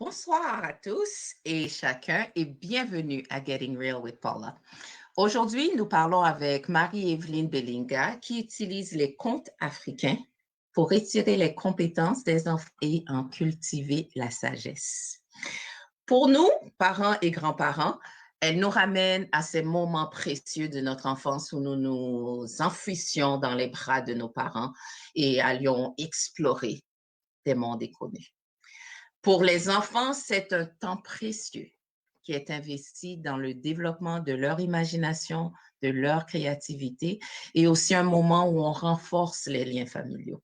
Bonsoir à tous et chacun et bienvenue à Getting Real with Paula. Aujourd'hui, nous parlons avec Marie-Evelyne Belinga qui utilise les contes africains pour étirer les compétences des enfants et en cultiver la sagesse. Pour nous, parents et grands-parents, elle nous ramène à ces moments précieux de notre enfance où nous nous enfuissions dans les bras de nos parents et allions explorer des mondes inconnus. Pour les enfants, c'est un temps précieux qui est investi dans le développement de leur imagination, de leur créativité et aussi un moment où on renforce les liens familiaux.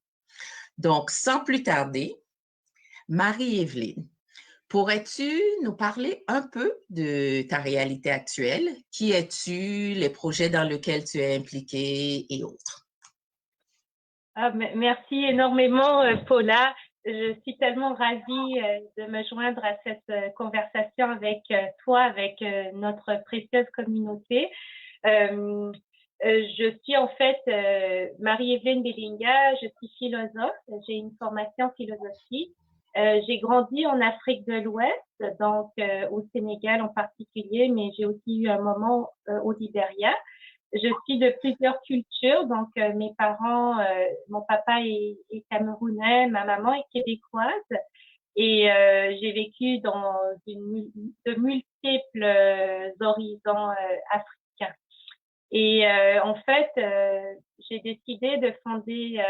Donc, sans plus tarder, Marie-Evelyne, pourrais-tu nous parler un peu de ta réalité actuelle? Qui es-tu, les projets dans lesquels tu es impliquée et autres? Merci énormément, Paula. Je suis tellement ravie de me joindre à cette conversation avec toi, avec notre précieuse communauté. Je suis en fait Marie-Evelyne Belinga, je suis philosophe, j'ai une formation en philosophie. J'ai grandi en Afrique de l'Ouest, donc au Sénégal en particulier, mais j'ai aussi eu un moment au Libéria. Je suis de plusieurs cultures, donc mes parents, mon papa est camerounais, ma maman est québécoise, et j'ai vécu dans de multiples horizons africains. Et en fait, j'ai décidé de fonder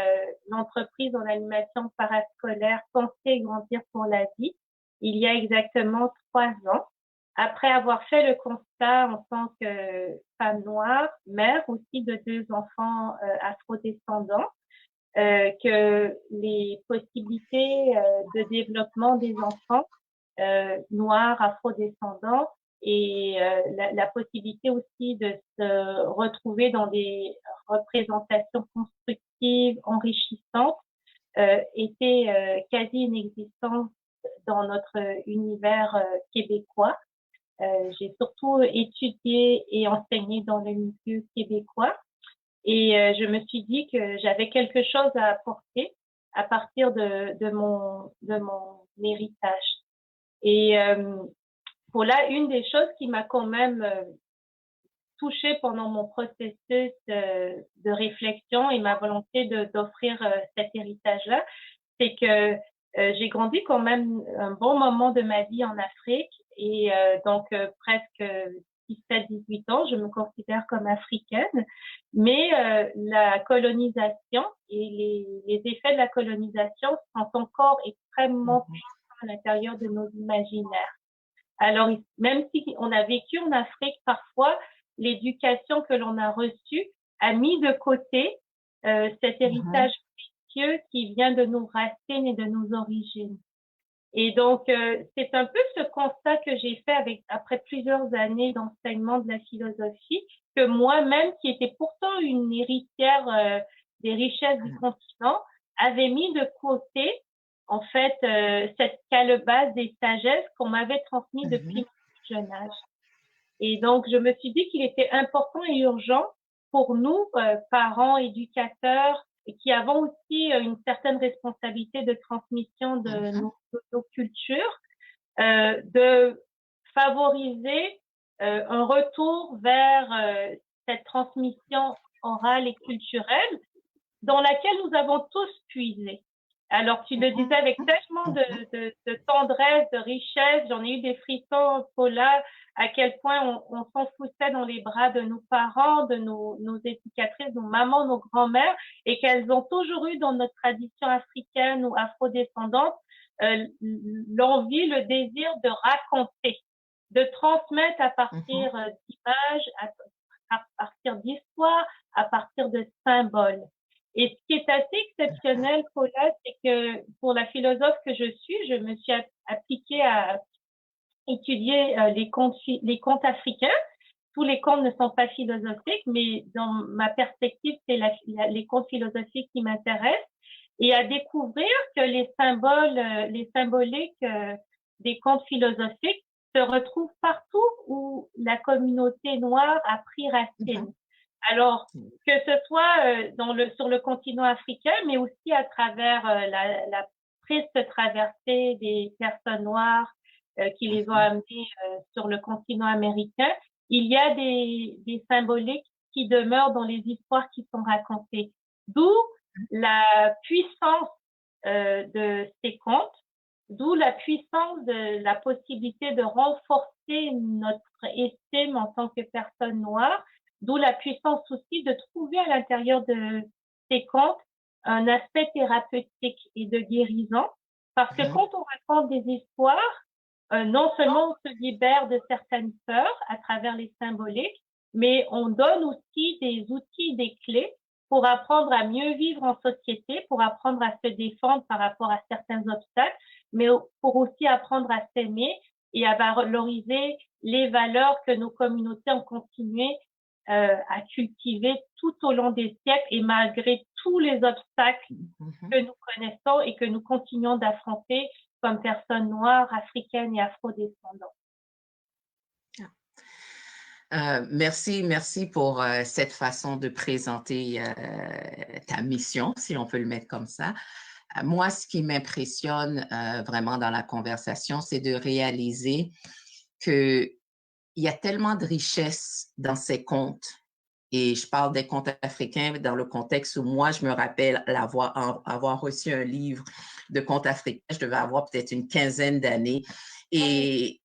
l'entreprise en animation parascolaire Penser et grandir pour la vie il y a exactement 3 ans. Après avoir fait le constat en tant que femme noire, mère aussi de 2 enfants afrodescendants, que les possibilités de développement des enfants noirs, afrodescendants et la possibilité aussi de se retrouver dans des représentations constructives, enrichissantes, était quasi inexistante dans notre univers québécois. J'ai surtout étudié et enseigné dans le milieu québécois et je me suis dit que j'avais quelque chose à apporter à partir de mon héritage. Et voilà, une des choses qui m'a quand même touchée pendant mon processus de réflexion et ma volonté d'offrir cet héritage-là, c'est que j'ai grandi quand même un bon moment de ma vie en Afrique et donc presque 17-18 ans, je me considère comme africaine, mais la colonisation et les effets de la colonisation sont encore extrêmement puissants à l'intérieur de nos imaginaires. Alors, même si on a vécu en Afrique, parfois, l'éducation que l'on a reçue a mis de côté cet héritage précieux qui vient de nos racines et de nos origines. Et donc, c'est un peu ce constat que j'ai fait après plusieurs années d'enseignement de la philosophie, que moi-même, qui était pourtant une héritière des richesses du continent, avait mis de côté, en fait, cette calebasse des sagesses qu'on m'avait transmise depuis mon jeune âge. Et donc, je me suis dit qu'il était important et urgent pour nous, parents, éducateurs, et qui avons aussi une certaine responsabilité de transmission de nos cultures, de favoriser un retour vers cette transmission orale et culturelle dans laquelle nous avons tous puisé. Alors, tu le disais avec tellement de tendresse, de richesse. J'en ai eu des frissons, Paula, à quel point on s'enfouissait dans les bras de nos parents, de nos éducatrices, nos mamans, nos grands-mères, et qu'elles ont toujours eu dans notre tradition africaine ou afrodescendante l'envie, le désir de raconter, de transmettre à partir d'images, à partir d'histoires, à partir de symboles. Et ce qui est assez exceptionnel, Paula, c'est que pour la philosophe que je suis, je me suis appliquée à étudier les contes africains. Tous les contes ne sont pas philosophiques, mais dans ma perspective, c'est les contes philosophiques qui m'intéressent, et à découvrir que les symboles, les symboliques des contes philosophiques se retrouvent partout où la communauté noire a pris racine. Alors, que ce soit sur le continent africain, mais aussi à travers la triste traversée des personnes noires qui les ont amenées sur le continent américain, il y a des symboliques qui demeurent dans les histoires qui sont racontées. D'où la puissance de ces contes, d'où la puissance de la possibilité de renforcer notre estime en tant que personne noire, d'où la puissance aussi de trouver à l'intérieur de ces contes un aspect thérapeutique et de guérison. Parce que quand on raconte des histoires, non seulement on se libère de certaines peurs à travers les symboliques, mais on donne aussi des outils, des clés pour apprendre à mieux vivre en société, pour apprendre à se défendre par rapport à certains obstacles, mais pour aussi apprendre à s'aimer et à valoriser les valeurs que nos communautés ont continué à cultiver tout au long des siècles et malgré tous les obstacles que nous connaissons et que nous continuons d'affronter comme personnes noires, africaines et afrodescendantes. Merci pour cette façon de présenter ta mission, si on peut le mettre comme ça. Moi, ce qui m'impressionne vraiment dans la conversation, c'est de réaliser qu'il y a tellement de richesse dans ces contes. Et je parle des contes africains dans le contexte où moi, je me rappelle avoir reçu un livre de contes africains. Je devais avoir peut-être une quinzaine d'années. Et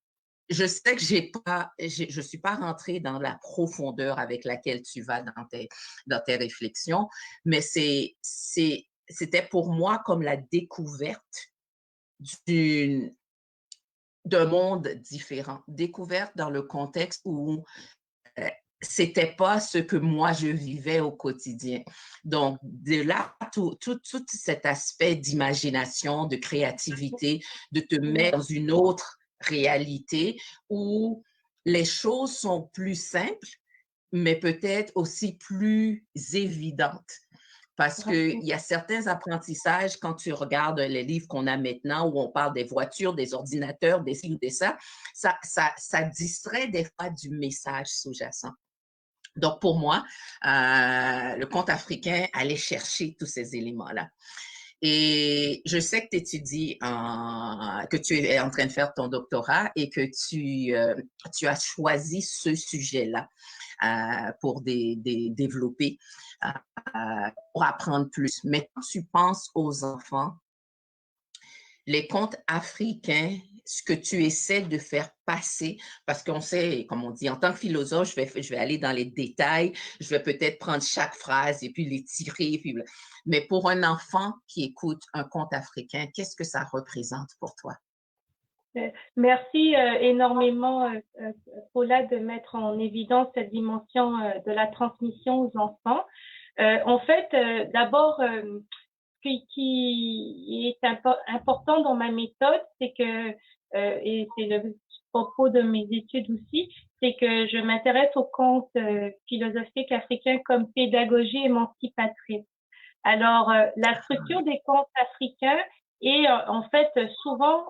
je sais que je ne suis pas rentrée dans la profondeur avec laquelle tu vas dans tes réflexions, mais c'était pour moi comme la découverte d'un monde différent. Découverte dans le contexte où c'était pas ce que moi je vivais au quotidien. Donc, de là, tout cet aspect d'imagination, de créativité, de te mettre dans une autre réalité où les choses sont plus simples, mais peut-être aussi plus évidentes. Parce qu'il y a certains apprentissages, quand tu regardes les livres qu'on a maintenant, où on parle des voitures, des ordinateurs, des ci ou des ça distrait des fois du message sous-jacent. Donc, pour moi, le conte africain allait chercher tous ces éléments-là. Et je sais que tu étudies, que tu es en train de faire ton doctorat et que tu as choisi ce sujet-là pour développer, pour apprendre plus. Mais quand tu penses aux enfants, les contes africains, ce que tu essaies de faire passer, parce qu'on sait, comme on dit, en tant que philosophe, je vais aller dans les détails, je vais peut-être prendre chaque phrase et puis les tirer. Mais pour un enfant qui écoute un conte africain, qu'est-ce que ça représente pour toi? Merci énormément, Paula, de mettre en évidence cette dimension de la transmission aux enfants. En fait, d'abord, ce qui est important dans ma méthode, c'est que, et c'est le propos de mes études aussi, c'est que je m'intéresse aux contes philosophiques africains comme pédagogie émancipatrice. Alors, la structure des contes africains est en fait souvent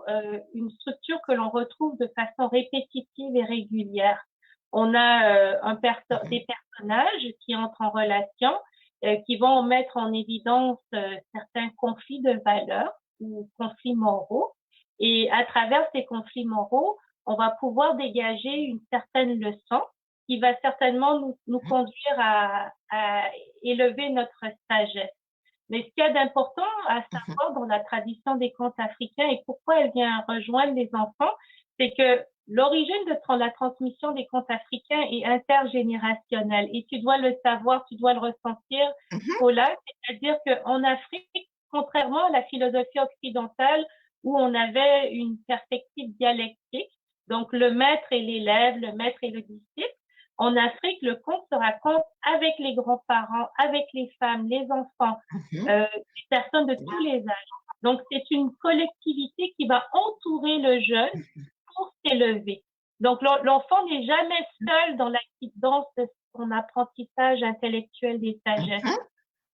une structure que l'on retrouve de façon répétitive et régulière. On a des personnages qui entrent en relation, qui vont mettre en évidence certains conflits de valeurs ou conflits moraux. Et à travers ces conflits moraux, on va pouvoir dégager une certaine leçon qui va certainement nous conduire à élever notre sagesse. Mais ce qu'il y a d'important à Mhm. savoir dans la tradition des contes africains et pourquoi elle vient rejoindre les enfants, c'est que l'origine de la transmission des contes africains est intergénérationnelle et tu dois le savoir, tu dois le ressentir, Mhm. Paula, c'est-à-dire qu'en Afrique, contrairement à la philosophie occidentale où on avait une perspective dialectique, donc le maître et l'élève, le maître et le disciple, en Afrique, le conte se raconte avec les grands-parents, avec les femmes, les enfants, Mhm. les personnes de tous les âges. Donc, c'est une collectivité qui va entourer le jeune pour s'élever. Donc, l'enfant n'est jamais seul dans son apprentissage intellectuel des sagesses. Mhm.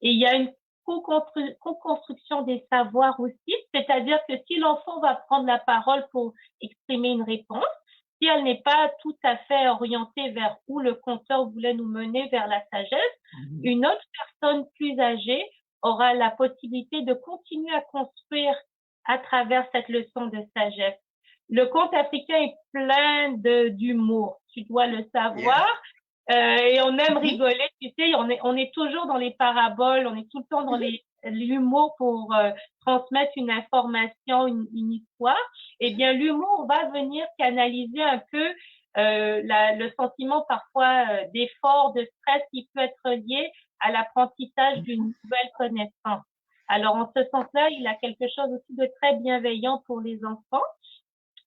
Et il y a une co-construction des savoirs aussi, c'est-à-dire que si l'enfant va prendre la parole pour exprimer une réponse, si elle n'est pas tout à fait orientée vers où le conteur voulait nous mener vers la sagesse, Mhm. une autre personne plus âgée aura la possibilité de continuer à construire à travers cette leçon de sagesse. Le conte africain est plein d'humour, tu dois le Yeah. savoir. Et on aime Mhm. rigoler, tu sais, on est toujours dans les paraboles, on est tout le temps dans Mhm. l'humour pour transmettre une information, une histoire. Eh bien, l'humour va venir canaliser un peu le sentiment parfois d'effort, de stress qui peut être lié à l'apprentissage d'une nouvelle connaissance. Alors, en ce sens-là, il a quelque chose aussi de très bienveillant pour les enfants.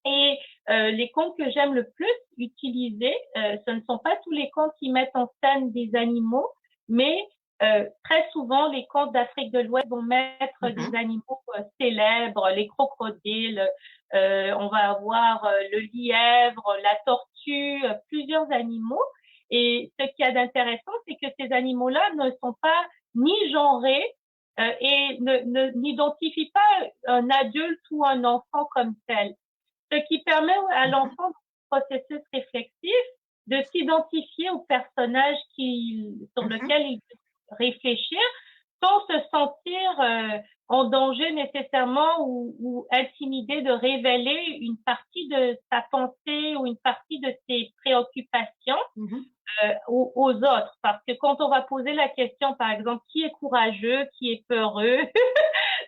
Et les contes que j'aime le plus utiliser, ce ne sont pas tous les contes qui mettent en scène des animaux, mais très souvent, les contes d'Afrique de l'Ouest vont mettre des Mhm. animaux célèbres, les crocodiles, on va avoir le lièvre, la tortue, plusieurs animaux. Et ce qu'il y a d'intéressant, c'est que ces animaux-là ne sont pas ni genrés et n'identifient pas un adulte ou un enfant comme tel, ce qui permet à Mhm. l'enfant, dans le processus réflexif, de s'identifier au personnage sur Mhm. lequel il peut réfléchir sans se sentir en danger nécessairement ou intimidé de révéler une partie de sa pensée ou une partie de ses préoccupations Mhm. aux autres. Parce que quand on va poser la question, par exemple, qui est courageux, qui est peureux,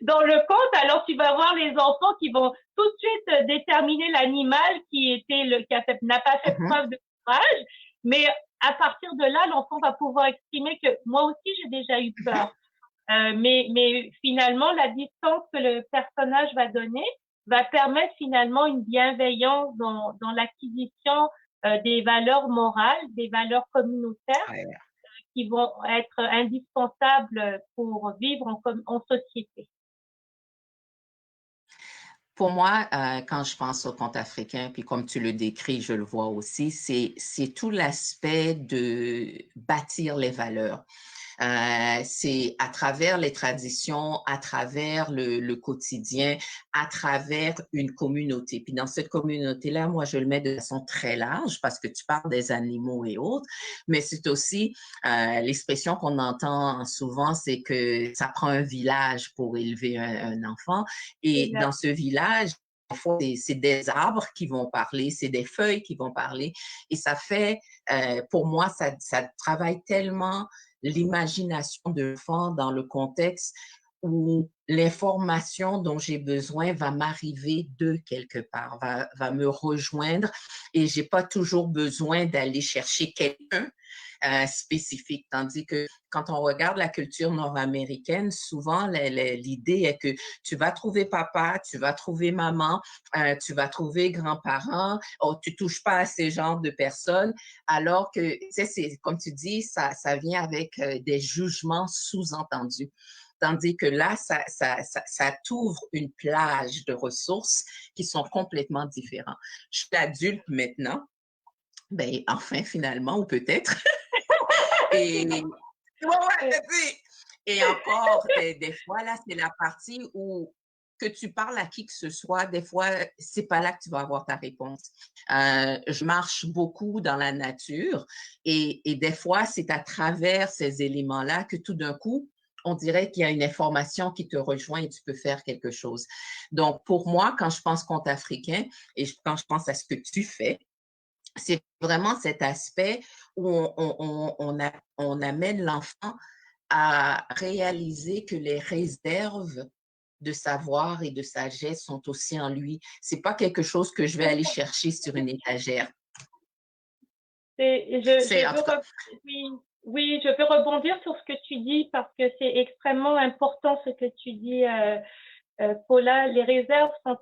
dans le conte, alors tu vas voir les enfants qui vont tout de suite déterminer l'animal n'a pas fait Mhm. preuve de courage, mais à partir de là, l'enfant va pouvoir exprimer que moi aussi j'ai déjà eu peur. Mais finalement, la distance que le personnage va donner va permettre finalement une bienveillance dans l'acquisition des valeurs morales, des valeurs communautaires Ouais. qui vont être indispensables pour vivre en société. Pour moi, quand je pense au conte africain, puis comme tu le décris, je le vois aussi, c'est tout l'aspect de bâtir les valeurs. C'est à travers les traditions, à travers le quotidien, à travers une communauté. Puis dans cette communauté-là, moi, je le mets de façon très large parce que tu parles des animaux et autres, mais c'est aussi l'expression qu'on entend souvent, c'est que ça prend un village pour élever un enfant. Et dans ce village, parfois, c'est des arbres qui vont parler, c'est des feuilles qui vont parler. Et ça fait, pour moi, ça travaille tellement l'imagination de l'enfant dans le contexte où l'information dont j'ai besoin va m'arriver de quelque part, va me rejoindre et j'ai pas toujours besoin d'aller chercher quelqu'un spécifique. Tandis que quand on regarde la culture nord-américaine, souvent l'idée est que tu vas trouver papa, tu vas trouver maman, tu vas trouver grands-parents, oh, tu touches pas à ces genres de personnes, alors que, tu sais, c'est, comme tu dis, ça vient avec des jugements sous-entendus. Tandis que là, ça t'ouvre une plage de ressources qui sont complètement différentes. Je suis adulte maintenant, ben enfin finalement, ou peut-être. Et ouais, ouais, et encore, des fois, là, c'est la partie où que tu parles à qui que ce soit, des fois, c'est pas là que tu vas avoir ta réponse. Je marche beaucoup dans la nature et des fois, c'est à travers ces éléments-là que tout d'un coup, on dirait qu'il y a une information qui te rejoint et tu peux faire quelque chose. Donc, pour moi, quand je pense conte africain et quand je pense à ce que tu fais, c'est vraiment cet aspect où on amène l'enfant à réaliser que les réserves de savoir et de sagesse sont aussi en lui. C'est pas quelque chose que je vais aller chercher sur une étagère. Oui, je veux rebondir sur ce que tu dis parce que c'est extrêmement important ce que tu dis, Paula. Les réserves sont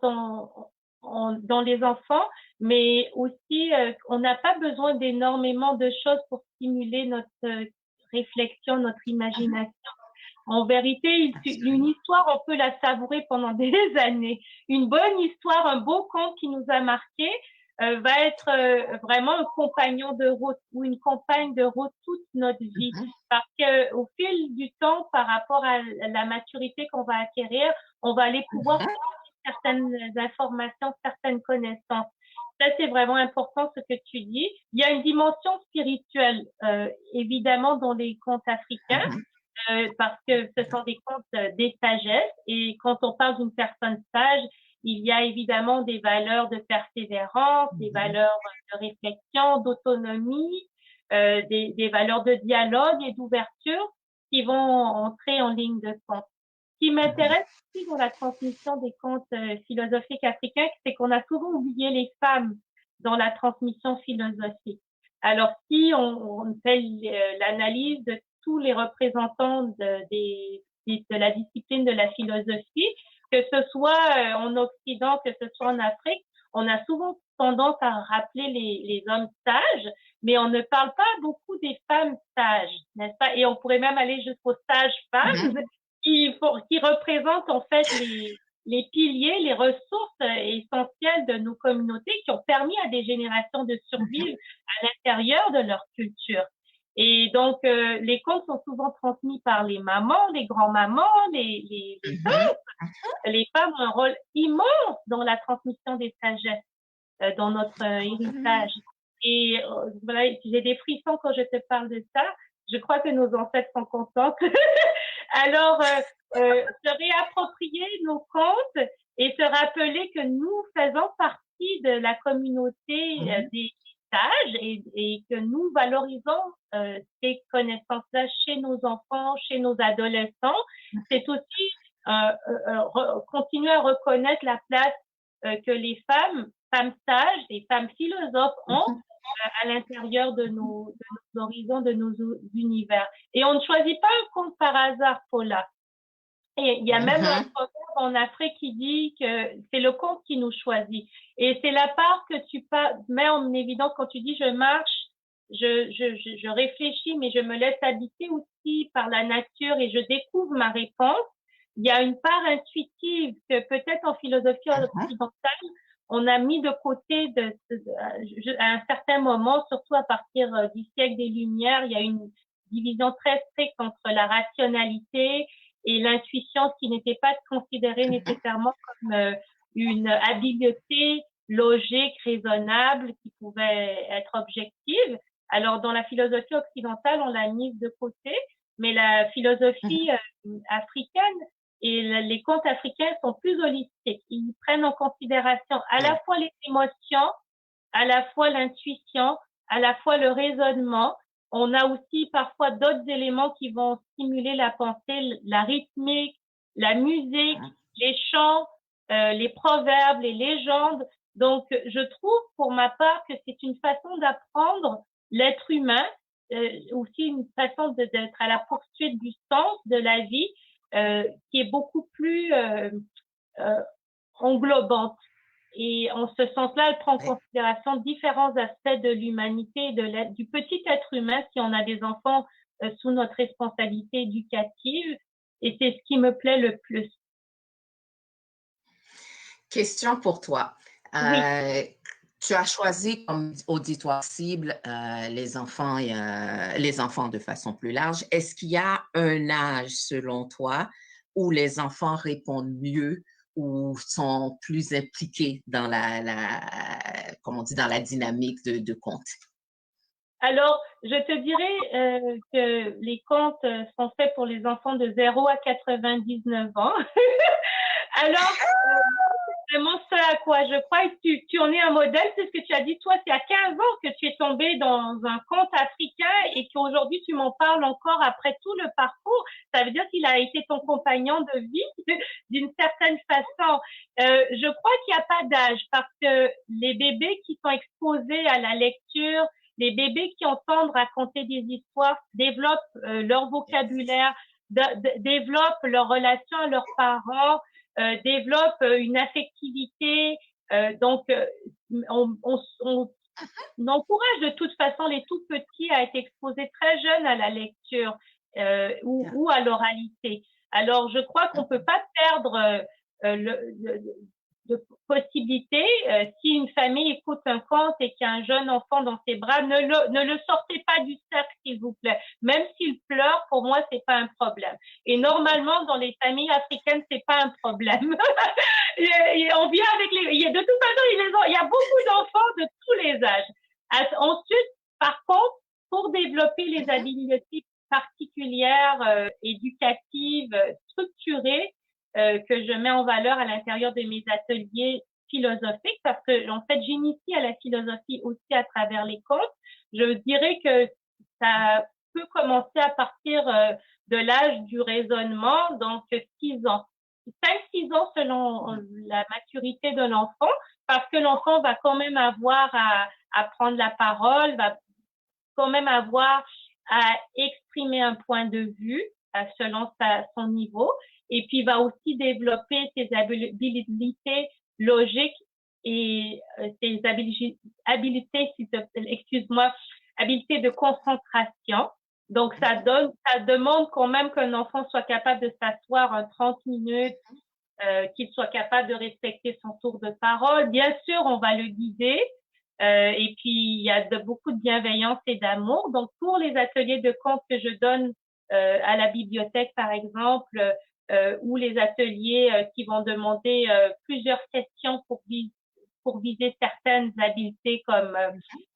dans les enfants, mais aussi on n'a pas besoin d'énormément de choses pour stimuler notre réflexion, notre imagination. En vérité, une histoire, on peut la savourer pendant des années. Une bonne histoire, un beau conte qui nous a marqué va être vraiment un compagnon de route ou une compagne de route toute notre vie. Parce que au fil du temps, par rapport à la maturité qu'on va acquérir, on va aller pouvoir certaines informations, certaines connaissances. Ça, c'est vraiment important ce que tu dis. Il y a une dimension spirituelle, évidemment, dans les contes africains. Parce que ce sont des contes des sagesses et quand on parle d'une personne sage, il y a évidemment des valeurs de persévérance, des valeurs de réflexion, d'autonomie, des valeurs de dialogue et d'ouverture qui vont entrer en ligne de compte. Ce qui m'intéresse aussi dans la transmission des contes philosophiques africains, c'est qu'on a souvent oublié les femmes dans la transmission philosophique. Alors, si on fait l'analyse de tous les représentants de la discipline de la philosophie, que ce soit en Occident, que ce soit en Afrique, on a souvent tendance à rappeler les hommes sages, mais on ne parle pas beaucoup des femmes sages, n'est-ce pas? Et on pourrait même aller jusqu'aux sages femmes qui représentent en fait les piliers, les ressources essentielles de nos communautés qui ont permis à des générations de survivre à l'intérieur de leur culture. Et donc, les contes sont souvent transmis par les mamans, les grands-mamans, les femmes. Les femmes ont un rôle immense dans la transmission des sagesses, dans notre héritage. Et voilà, j'ai des frissons quand je te parle de ça. Je crois que nos ancêtres sont contents. Alors, se réapproprier nos contes et se rappeler que nous faisons partie de la communauté des sages et que nous valorisons ces connaissances-là chez nos enfants, chez nos adolescents. C'est aussi continuer à reconnaître la place que les femmes sages, les femmes philosophes ont à l'intérieur de nos horizons, de nos univers. Et on ne choisit pas un conte par hasard, Paula. Et il y a même un proverbe en Afrique qui dit que c'est le conte qui nous choisit. Et c'est la part que tu mets en évidence quand tu dis je marche, je réfléchis, mais je me laisse habiter aussi par la nature et je découvre ma réponse. Il y a une part intuitive que peut-être en philosophie occidentale, on a mis de côté à un certain moment, surtout à partir du siècle des Lumières, il y a une division très stricte entre la rationalité et l'intuition qui n'était pas considérée nécessairement comme une habileté logique, raisonnable, qui pouvait être objective. Alors, dans la philosophie occidentale, on l'a mise de côté, mais la philosophie africaine et les contes africains sont plus holistiques. Ils prennent en considération à la fois les émotions, à la fois l'intuition, à la fois le raisonnement. On a aussi parfois d'autres éléments qui vont stimuler la pensée, la rythmique, la musique, les chants, les proverbes, les légendes. Donc, je trouve pour ma part que c'est une façon d'apprendre l'être humain, aussi une façon d'être à la poursuite du sens de la vie, qui est beaucoup plus englobante. Et en ce sens-là, elle prend en considération différents aspects de l'humanité, du petit être humain, si on a des enfants sous notre responsabilité éducative. Et c'est ce qui me plaît le plus. Question pour toi. Oui. Tu as choisi comme auditoire cible les enfants de façon plus large. Est-ce qu'il y a un âge, selon toi, où les enfants répondent mieux ou sont plus impliqués dans dans la dynamique de conte? Alors, je te dirais que les contes sont faits pour les enfants de 0 à 99 ans. Alors, c'est vraiment ce à quoi je crois et tu en es un modèle, c'est ce que tu as dit. Toi, c'est à 15 ans que tu es tombé dans un conte africain et qu'aujourd'hui, tu m'en parles encore après tout le parcours. qu'il a été ton compagnon de vie d'une certaine façon. Je crois qu'il n'y a pas d'âge parce que les bébés qui sont exposés à la lecture, les bébés qui entendent raconter des histoires développent leur vocabulaire, développent leur relation à leurs parents, développent une affectivité. On encourage de toute façon les tout petits à être exposés très jeunes à la lecture ou à l'oralité. Alors, je crois qu'on peut pas perdre de possibilité. Si une famille écoute un conte et qu'il y a un jeune enfant dans ses bras, ne le sortez pas du cercle, s'il vous plaît. Même s'il pleure, pour moi, c'est pas un problème. Et normalement, dans les familles africaines, c'est pas un problème. On vient avec de toute façon, il y a beaucoup d'enfants de tous les âges. Ensuite, par contre, pour développer les habiletés particulières, éducatives, structurées, que je mets en valeur à l'intérieur de mes ateliers philosophiques, parce que en fait, j'initie à la philosophie aussi à travers les contes. Je dirais que ça peut commencer à partir de l'âge du raisonnement, donc 6 ans. 5-6 ans selon la maturité de l'enfant, parce que l'enfant va quand même avoir à prendre la parole, va quand même avoir à exprimer un point de vue selon son niveau, et puis va aussi développer ses habilités logiques et ses habilités, habilités de concentration. Donc, ça demande quand même qu'un enfant soit capable de s'asseoir 30 minutes, qu'il soit capable de respecter son tour de parole. Bien sûr, on va le guider. Et puis, il y a beaucoup de bienveillance et d'amour. Donc, pour les ateliers de contes que je donne à la bibliothèque, par exemple, ou les ateliers qui vont demander plusieurs sessions pour viser certaines habiletés comme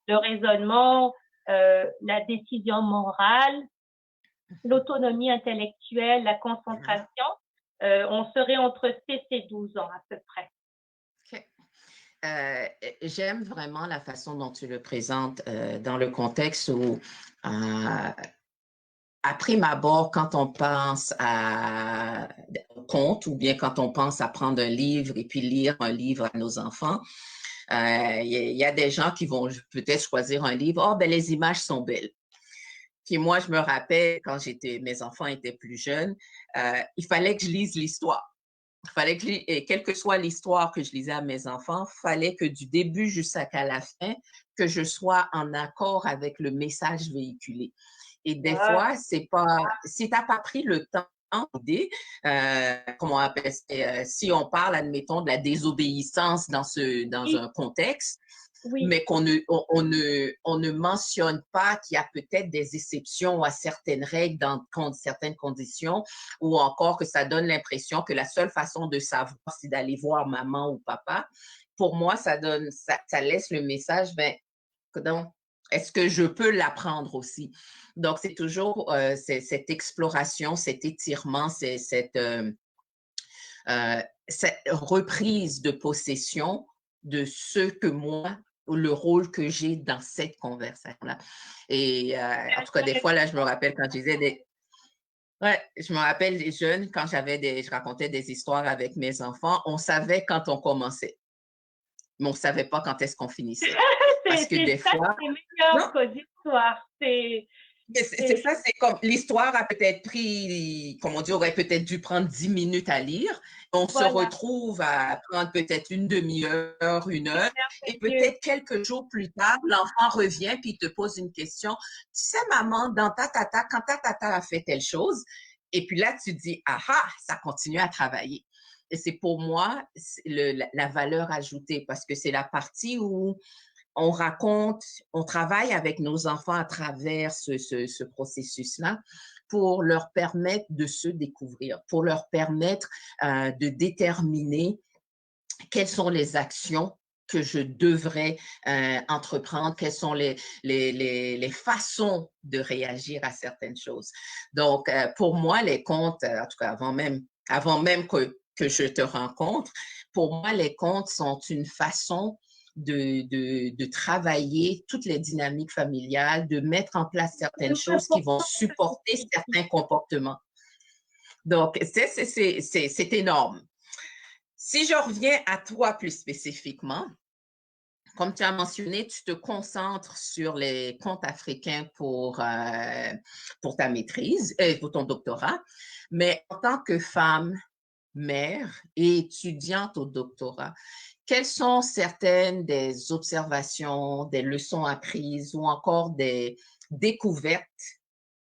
le raisonnement, la décision morale, l'autonomie intellectuelle, la concentration, on serait entre 6 et 12 ans à peu près. J'aime vraiment la façon dont tu le présentes dans le contexte où, à prime abord, quand on pense à conte ou bien quand on pense à prendre un livre et puis lire un livre à nos enfants, il y a des gens qui vont peut-être choisir un livre. Oh, ben les images sont belles. Puis moi, je me rappelle quand mes enfants étaient plus jeunes, il fallait que je lise l'histoire. Il fallait que, quelle que soit l'histoire que je lisais à mes enfants, il fallait que du début jusqu'à la fin, que je sois en accord avec le message véhiculé. Et des fois, c'est pas, si tu n'as pas pris le temps d'idée, comment on appelle ça, si on parle, admettons, de la désobéissance dans un contexte, oui, mais on ne mentionne pas qu'il y a peut-être des exceptions à certaines règles dans certaines conditions, ou encore que ça donne l'impression que la seule façon de savoir, c'est d'aller voir maman ou papa. Pour moi, ça laisse le message, ben, est-ce que je peux l'apprendre aussi? Donc, c'est toujours cette exploration, cet étirement, cette reprise de possession de ce que moi, le rôle que j'ai dans cette conversation-là. Et en tout cas, des fois, là, je me rappelle quand je disais je me rappelle des jeunes, quand je racontais des histoires avec mes enfants, on savait quand on commençait, mais on ne savait pas quand est-ce qu'on finissait. Parce que des fois... C'est meilleur qu'aux histoires. C'est ça, c'est comme l'histoire a peut-être pris, comme on dit, aurait peut-être dû prendre 10 minutes à lire. On se retrouve à prendre peut-être une demi-heure, 1 heure, et peut-être quelques jours plus tard, l'enfant revient puis il te pose une question. Tu sais, maman, dans quand ta tata a fait telle chose, et puis là, tu dis, ah, ça continue à travailler. Et c'est pour moi la valeur ajoutée, parce que c'est la partie où on raconte, on travaille avec nos enfants à travers ce processus-là pour leur permettre de se découvrir, pour leur permettre de déterminer quelles sont les actions que je devrais entreprendre, quelles sont les façons de réagir à certaines choses. Donc, pour moi, les contes, en tout cas avant même que je te rencontre, pour moi, les contes sont une façon de travailler toutes les dynamiques familiales, de mettre en place certaines choses qui vont supporter certains comportements. Donc, c'est énorme. Si je reviens à toi plus spécifiquement, comme tu as mentionné, tu te concentres sur les contes africains pour ta maîtrise, pour ton doctorat, mais en tant que femme, mère et étudiante au doctorat, quelles sont certaines des observations, des leçons apprises ou encore des découvertes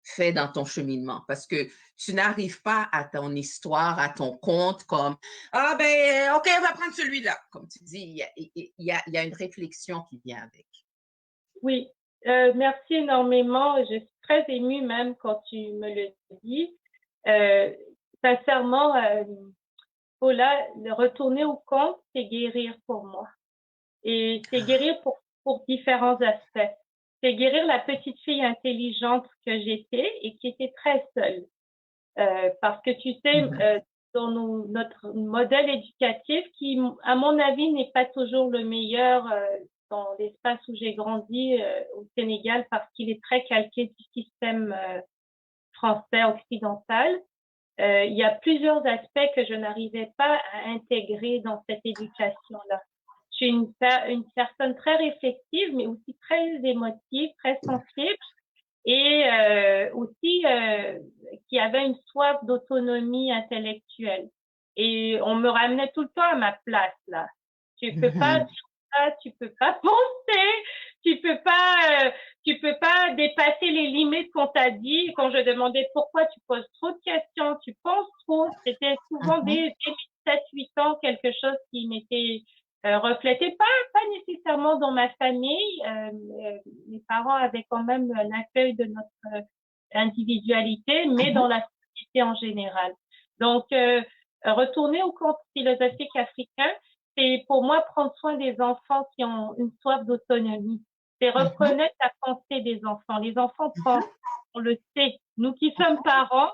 faites dans ton cheminement? Parce que tu n'arrives pas à ton histoire, à ton conte comme ah ben OK, on va prendre celui-là. Comme tu dis, il y a une réflexion qui vient avec. Oui, merci énormément. Je suis très émue même quand tu me le dis. Euh, Sincèrement, Paula, le retourner au conte, c'est guérir pour moi. Et c'est guérir pour différents aspects. C'est guérir la petite fille intelligente que j'étais et qui était très seule. Parce que tu sais, dans notre modèle éducatif, qui, à mon avis, n'est pas toujours le meilleur dans l'espace où j'ai grandi au Sénégal, parce qu'il est très calqué du système français occidental. Il y a plusieurs aspects que je n'arrivais pas à intégrer dans cette éducation-là. Je suis une personne très réflexive, mais aussi très émotive, très sensible et aussi qui avait une soif d'autonomie intellectuelle. Et on me ramenait tout le temps à ma place, là. Tu peux pas dire ça, tu peux pas penser, tu peux pas dépasser les limites qu'on t'a dit. Quand je demandais pourquoi tu poses trop de questions, tu penses trop, c'était souvent dès 7-8 ans quelque chose qui m'était reflétait pas nécessairement dans ma famille. Mes parents avaient quand même l'accueil de notre individualité, mais dans la société en général. Donc, retourner au conte philosophique africain, c'est pour moi prendre soin des enfants qui ont une soif d'autonomie. C'est reconnaître la pensée des enfants. Les enfants pensent, on le sait. Nous qui sommes parents,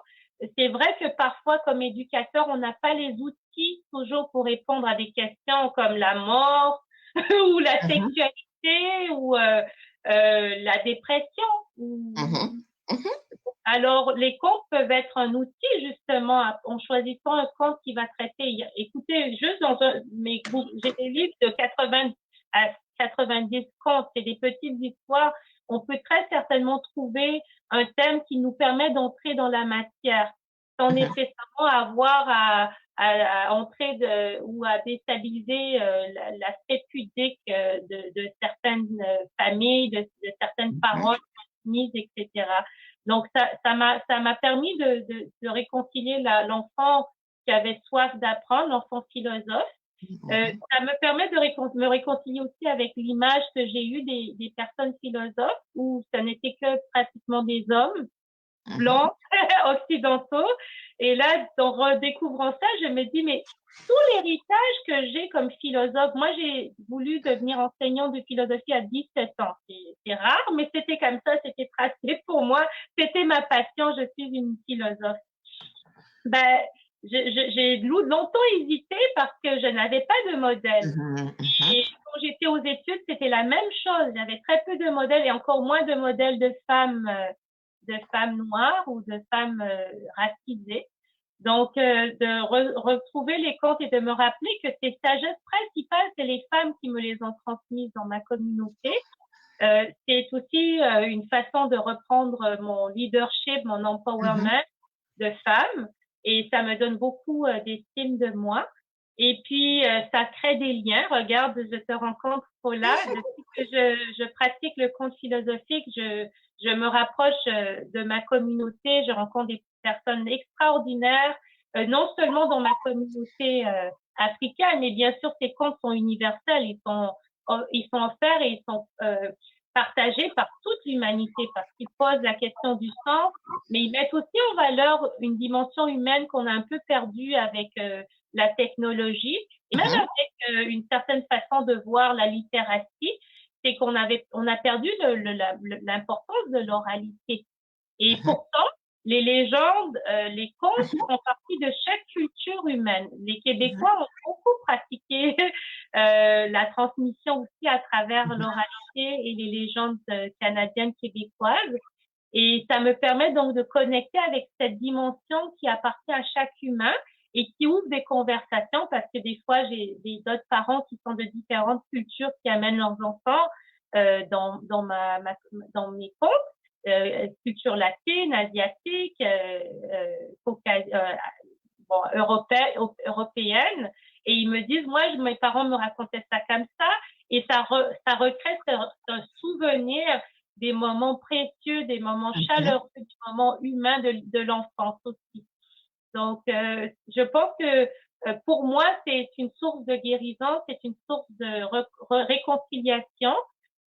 c'est vrai que parfois, comme éducateurs, on n'a pas les outils toujours pour répondre à des questions comme la mort ou la sexualité ou la dépression. Alors, les contes peuvent être un outil, justement, en choisissant un conte qui va traiter. Écoutez, juste dans mes groupes, j'ai des livres de 80 à 90 contes, c'est des petites histoires. On peut très certainement trouver un thème qui nous permet d'entrer dans la matière, sans nécessairement avoir à entrer ou à déstabiliser l'aspect pudique de certaines familles, de certaines paroles transmises, etc. Donc, ça m'a permis de réconcilier l'enfant qui avait soif d'apprendre, l'enfant philosophe. Ça me permet de me réconcilier aussi avec l'image que j'ai eue des personnes philosophes où ce n'était que pratiquement des hommes blancs, occidentaux. Et là, en redécouvrant ça, je me dis, mais tout l'héritage que j'ai comme philosophe, moi, j'ai voulu devenir enseignant de philosophie à 17 ans. C'est rare, mais c'était comme ça, c'était tracé pour moi. C'était ma passion, je suis une philosophe. Ben, j'ai longtemps hésité parce que je n'avais pas de modèle. Et quand j'étais aux études, c'était la même chose. J'avais très peu de modèles et encore moins de modèles de femmes noires ou de femmes racisées. Donc, de retrouver les contes et de me rappeler que ces sagesses principales, c'est les femmes qui me les ont transmises dans ma communauté. C'est aussi une façon de reprendre mon leadership, mon empowerment de femme. Et ça me donne beaucoup d'estime de moi. Et puis, ça crée des liens. Regarde, je te rencontre, Paula. Depuis que je pratique le conte philosophique, je me rapproche de ma communauté. Je rencontre des personnes extraordinaires, non seulement dans ma communauté africaine, mais bien sûr, ces contes sont universels. Ils sont offerts et ils sont partagés par toute l'humanité parce qu'ils posent la question du sens, mais ils mettent aussi en valeur une dimension humaine qu'on a un peu perdue avec la technologie et même avec une certaine façon de voir la littératie, c'est qu'on a perdu l'importance de l'oralité. Et pourtant, les légendes, les contes font partie de chaque culture humaine. Les Québécois ont beaucoup pratiqué la transmission aussi à travers l'oralité et les légendes canadiennes québécoises. Et ça me permet donc de connecter avec cette dimension qui appartient à chaque humain et qui ouvre des conversations parce que des fois, j'ai d'autres parents qui sont de différentes cultures qui amènent leurs enfants dans mes comptes, culture latine, asiatique, bon, européenne. Et ils me disent, moi, mes parents me racontaient ça comme ça et ça recrée ce souvenir des moments précieux, des moments chaleureux, des moments humains de l'enfance aussi. Donc, je pense que pour moi, c'est une source de guérison, c'est une source de réconciliation.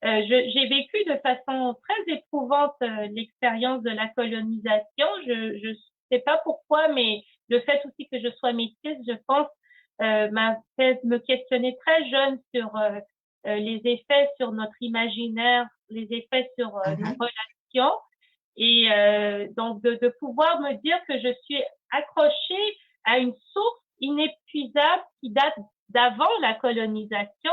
J'ai vécu de façon très éprouvante l'expérience de la colonisation. Je sais pas pourquoi, mais le fait aussi que je sois métisse, je pense, m'a fait me questionner très jeune sur les effets sur notre imaginaire, les effets sur nos relations. Et donc, de pouvoir me dire que je suis accrochée à une source inépuisable qui date d'avant la colonisation,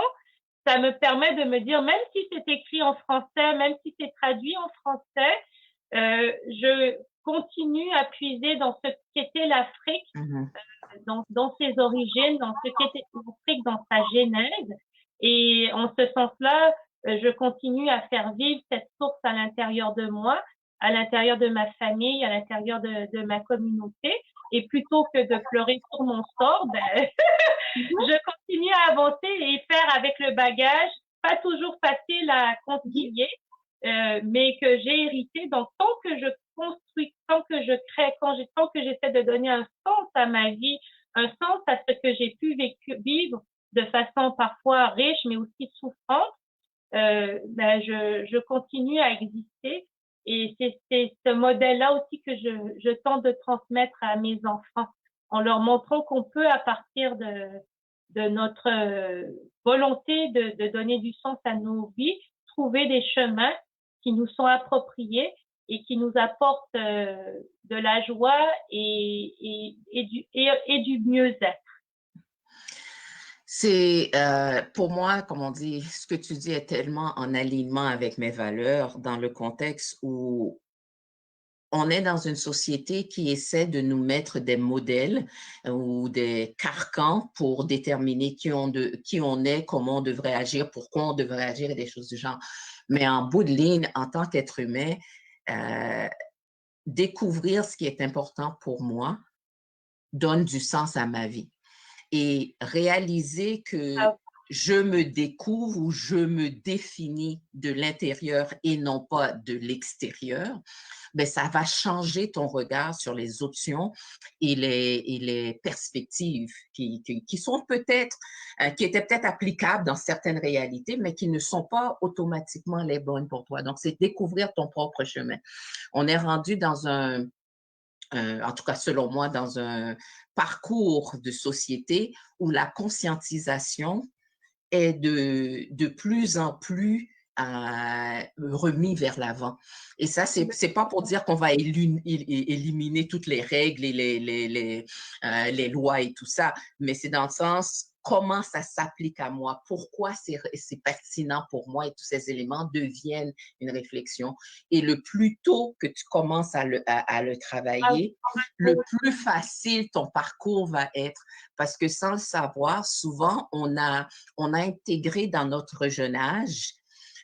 ça me permet de me dire, même si c'est écrit en français, même si c'est traduit en français, je continue à puiser dans ce qu'était l'Afrique, dans ses origines, dans ce qu'était l'Afrique, dans sa genèse. Et en ce sens-là, je continue à faire vivre cette source à l'intérieur de moi, à l'intérieur de ma famille, à l'intérieur de ma communauté. Et plutôt que de pleurer sur mon sort, ben, je continue à avancer et faire avec le bagage, pas toujours facile à concilier, mais que j'ai hérité. Donc, tant que je construis, tant que je crée, tant que j'essaie de donner un sens à ma vie, un sens à ce que j'ai pu vivre de façon parfois riche, mais aussi souffrante, ben je continue à exister. Et c'est ce modèle-là aussi que je tente de transmettre à mes enfants, en leur montrant qu'on peut, à partir de notre volonté de donner du sens à nos vies, trouver des chemins qui nous sont appropriés et qui nous apportent de la joie et du mieux-être. C'est pour moi, comme on dit, ce que tu dis est tellement en alignement avec mes valeurs dans le contexte où on est dans une société qui essaie de nous mettre des modèles ou des carcans pour déterminer qui on est, comment on devrait agir, pourquoi on devrait agir et des choses du genre. Mais en bout de ligne, en tant qu'être humain, découvrir ce qui est important pour moi donne du sens à ma vie. Et réaliser que je me découvre ou je me définis de l'intérieur et non pas de l'extérieur, ben ça va changer ton regard sur les options et les perspectives qui sont peut-être, qui étaient peut-être applicables dans certaines réalités, mais qui ne sont pas automatiquement les bonnes pour toi. Donc, c'est découvrir ton propre chemin. On est rendu dans en tout cas selon moi, dans un parcours de société où la conscientisation est de plus en plus remis vers l'avant. Et ça, c'est pas pour dire qu'on va éliminer toutes les règles et les lois et tout ça, mais c'est dans le sens comment ça s'applique à moi, pourquoi c'est pertinent pour moi et tous ces éléments deviennent une réflexion. Et le plus tôt que tu commences à le travailler, le plus facile ton parcours va être. Parce que sans le savoir, souvent, on a intégré dans notre jeune âge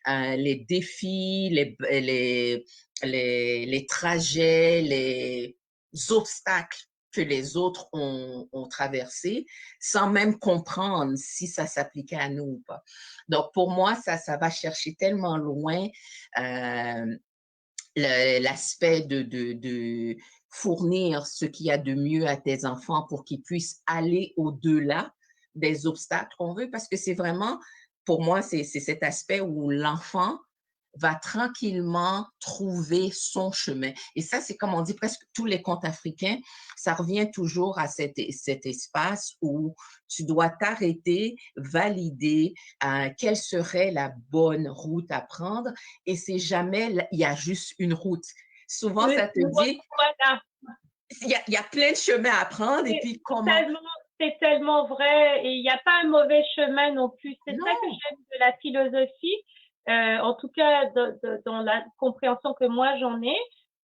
les défis, les trajets, les obstacles que les autres ont traversés sans même comprendre si ça s'appliquait à nous ou pas. Donc, pour moi, ça va chercher tellement loin l'aspect de fournir ce qu'il y a de mieux à tes enfants pour qu'ils puissent aller au-delà des obstacles qu'on veut, parce que c'est vraiment, pour moi, c'est cet aspect où l'enfant va tranquillement trouver son chemin. Et ça, c'est comme on dit presque tous les contes africains, ça revient toujours à cet espace où tu dois t'arrêter, valider quelle serait la bonne route à prendre. Et c'est jamais, il y a juste une route. Souvent, ça te dit, il y a plein de chemins à prendre et puis comment... C'est tellement vrai et il n'y a pas un mauvais chemin non plus. C'est ça que j'aime de la philosophie. en tout cas dans la compréhension que moi j'en ai,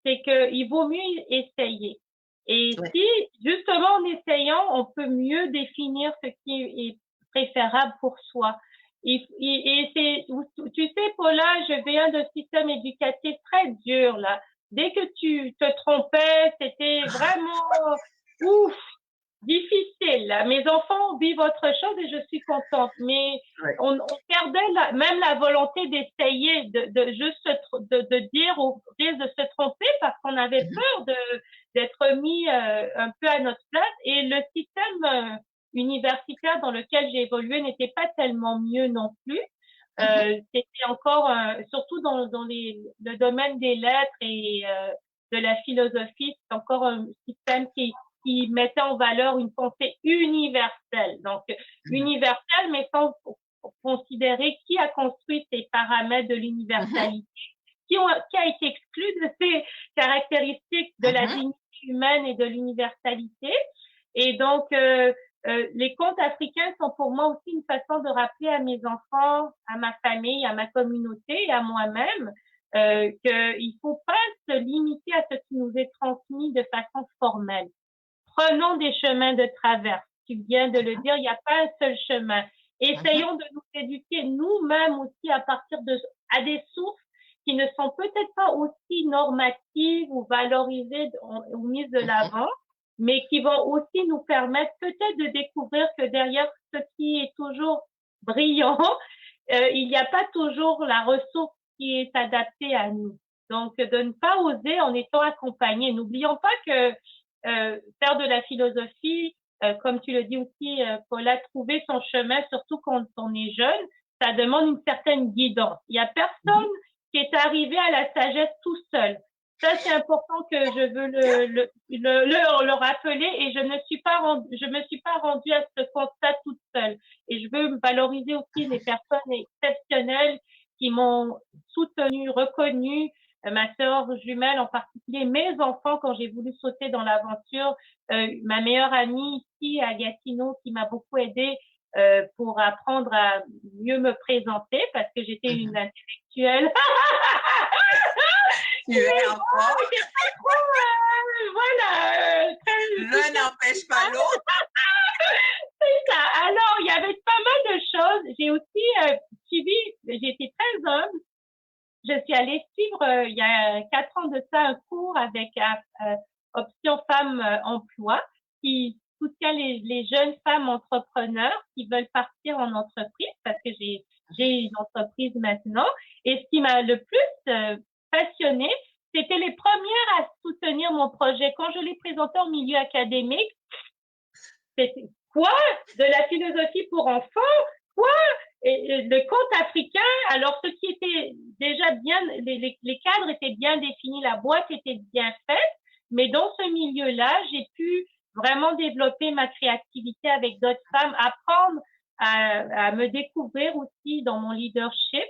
c'est qu'il vaut mieux essayer. Et Ouais. si, justement, en essayant, on peut mieux définir ce qui est préférable pour soi. Et c'est, tu sais, Paula, je viens d'un système éducatif très dur, là. Dès que tu te trompais, c'était vraiment, ouf, difficile, là. Mes enfants vivent autre chose et je suis contente. Mais Ouais. on perdait même la volonté d'essayer, de juste de dire au risque de se tromper parce qu'on avait peur d'être mis un peu à notre place. Et le système universitaire dans lequel j'ai évolué n'était pas tellement mieux non plus. C'était encore, surtout dans le domaine des lettres et de la philosophie, c'est encore un système qui mettait en valeur une pensée universelle. Donc, universelle, mais sans considérer qui a construit ces paramètres de l'universalité, qui a été exclu de ces caractéristiques de la dignité humaine et de l'universalité. Et donc, les contes africains sont pour moi aussi une façon de rappeler à mes enfants, à ma famille, à ma communauté et à moi-même qu'il ne faut pas se limiter à ce qui nous est transmis de façon formelle. Prenons des chemins de traverse. Tu viens de le dire, il n'y a pas un seul chemin. Essayons de nous éduquer nous-mêmes aussi à des sources qui ne sont peut-être pas aussi normatives ou valorisées ou mises de l'avant, mais qui vont aussi nous permettre peut-être de découvrir que derrière ce qui est toujours brillant, il n'y a pas toujours la ressource qui est adaptée à nous. Donc, de ne pas oser en étant accompagné. N'oublions pas que faire de la philosophie, comme tu le dis aussi, Paula, trouver son chemin, surtout quand on est jeune, ça demande une certaine guidance. Il n'y a personne qui est arrivé à la sagesse tout seul. Ça, c'est important que je veux le rappeler et je me suis pas rendue à ce constat toute seule. Et je veux valoriser aussi les personnes exceptionnelles qui m'ont soutenue, reconnue, ma sœur jumelle en particulier, mes enfants quand j'ai voulu sauter dans l'aventure, ma meilleure amie ici à Gatineau qui m'a beaucoup aidée pour apprendre à mieux me présenter parce que j'étais une intellectuelle. Tu es encore. Voilà. L'un n'empêche pas l'autre. C'est ça. Alors, il y avait pas mal de choses. J'ai aussi suivi, j'ai été très humble. Je suis allée suivre il y a 4 ans de ça un cours avec Option Femmes Emploi qui soutient les jeunes femmes entrepreneurs qui veulent partir en entreprise parce que j'ai une entreprise maintenant. Et ce qui m'a le plus passionnée, c'était les premières à soutenir mon projet. Quand je l'ai présenté en milieu académique, c'était quoi? De la philosophie pour enfants? Quoi? Et le conte africain, alors ce qui était déjà bien, les cadres étaient bien définis, la boîte était bien faite, mais dans ce milieu-là, j'ai pu vraiment développer ma créativité avec d'autres femmes, apprendre à me découvrir aussi dans mon leadership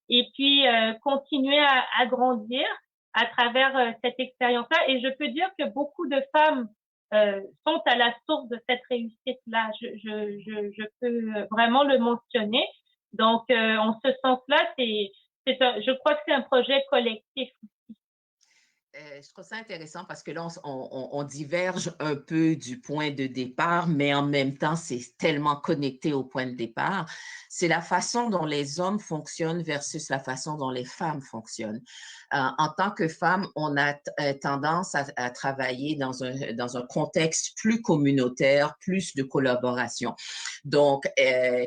et puis continuer à grandir à travers cette expérience-là. Et je peux dire que beaucoup de femmes sont à la source de cette réussite-là. Je peux vraiment le mentionner. Donc, en ce sens-là, je crois que c'est un projet collectif. Je trouve ça intéressant parce que là, on diverge un peu du point de départ, mais en même temps, c'est tellement connecté au point de départ. C'est la façon dont les hommes fonctionnent versus la façon dont les femmes fonctionnent. En tant que femme, on a tendance à travailler dans un contexte plus communautaire, plus de collaboration. Donc,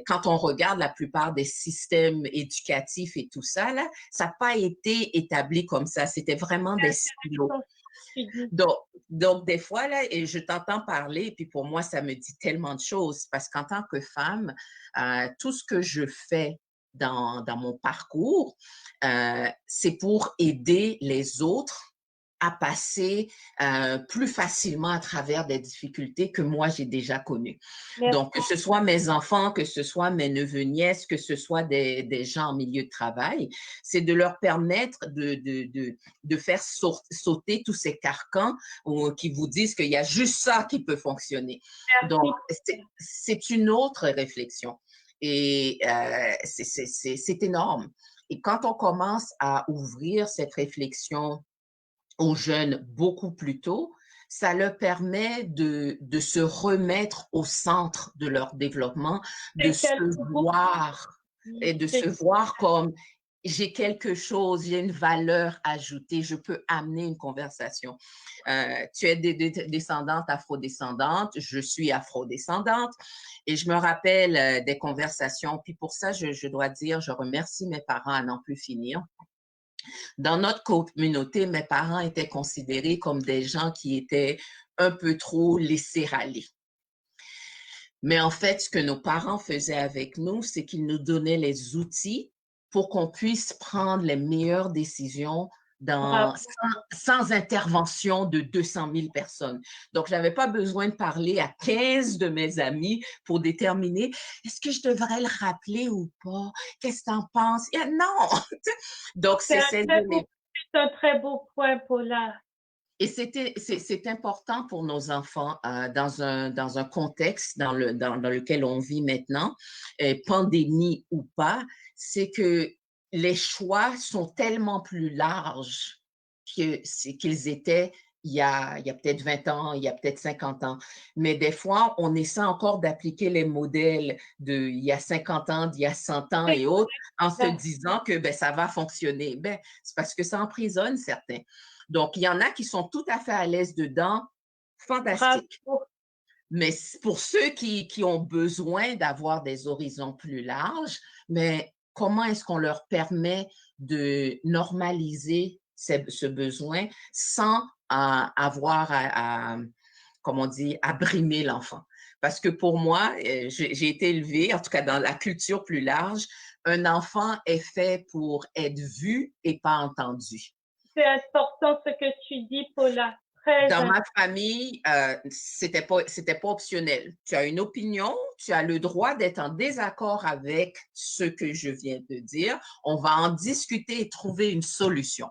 quand on regarde la plupart des systèmes éducatifs et tout ça, là, ça n'a pas été établi comme ça. C'était vraiment des silos. Donc, des fois, là, et je t'entends parler, puis pour moi, ça me dit tellement de choses, parce qu'en tant que femme, tout ce que je fais dans mon parcours, c'est pour aider les autres à passer plus facilement à travers des difficultés que moi, j'ai déjà connues. Merci. Donc, que ce soit mes enfants, que ce soit mes neveux, nièces, que ce soit des gens en milieu de travail, c'est de leur permettre de faire sauter tous ces carcans qui vous disent qu'il y a juste ça qui peut fonctionner. Merci. Donc, c'est une autre réflexion. Et c'est énorme. Et quand on commence à ouvrir cette réflexion aux jeunes beaucoup plus tôt, ça leur permet de se remettre au centre de leur développement, de C'est se tellement beau. voir et de se voir comme j'ai quelque chose, j'ai une valeur ajoutée, je peux amener une conversation. Tu es descendante afrodescendante, je suis afrodescendante et je me rappelle des conversations. Puis pour ça, je dois dire, je remercie mes parents à n'en plus finir. Dans notre communauté, mes parents étaient considérés comme des gens qui étaient un peu trop laissés aller. Mais en fait, ce que nos parents faisaient avec nous, c'est qu'ils nous donnaient les outils pour qu'on puisse prendre les meilleures décisions sans intervention de 200 000 personnes. Donc, je n'avais pas besoin de parler à 15 de mes amis pour déterminer est-ce que je devrais le rappeler ou pas? Qu'est-ce que tu en penses? Non! Donc, C'est un très beau point, Paula. Et c'est important pour nos enfants dans un contexte dans lequel on vit maintenant, pandémie ou pas, c'est que les choix sont tellement plus larges qu'ils étaient il y a peut-être 20 ans, il y a peut-être 50 ans. Mais des fois, on essaie encore d'appliquer les modèles d'il y a 50 ans, d'il y a 100 ans et autres, en se disant que ben, ça va fonctionner. Ben, c'est parce que ça emprisonne certains. Donc, il y en a qui sont tout à fait à l'aise dedans, fantastique. Bravo. Mais pour ceux qui ont besoin d'avoir des horizons plus larges, mais comment est-ce qu'on leur permet de normaliser ce besoin sans avoir comme on dit, à brimer l'enfant? Parce que pour moi, j'ai été élevée, en tout cas dans la culture plus large, un enfant est fait pour être vu et pas entendu. C'est important ce que tu dis, Paula. Très Dans important. ma famille, c'était pas optionnel. Tu as une opinion, tu as le droit d'être en désaccord avec ce que je viens de dire. On va en discuter et trouver une solution.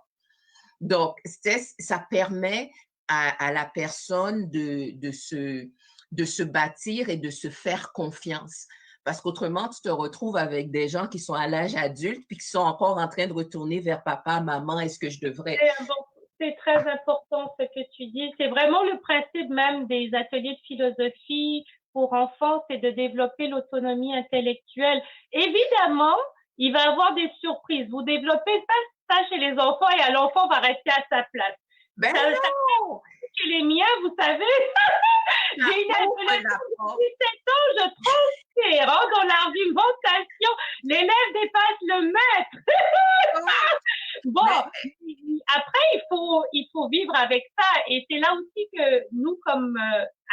Donc, ça permet à la personne de se bâtir et de se faire confiance. Parce qu'autrement, tu te retrouves avec des gens qui sont à l'âge adulte puis qui sont encore en train de retourner vers papa, maman, est-ce que je devrais? C'est très important ce que tu dis. C'est vraiment le principe même des ateliers de philosophie pour enfants, c'est de développer l'autonomie intellectuelle. Évidemment, il va y avoir des surprises. Vous développez ça chez les enfants et l'enfant va rester à sa place. Ben non! Chez les miens, vous savez, j'ai une adolescente de 17 ans, je transpire dans l'argumentation. L'élève dépasse le maître. Bon, après, il faut vivre avec ça. Et c'est là aussi que nous, comme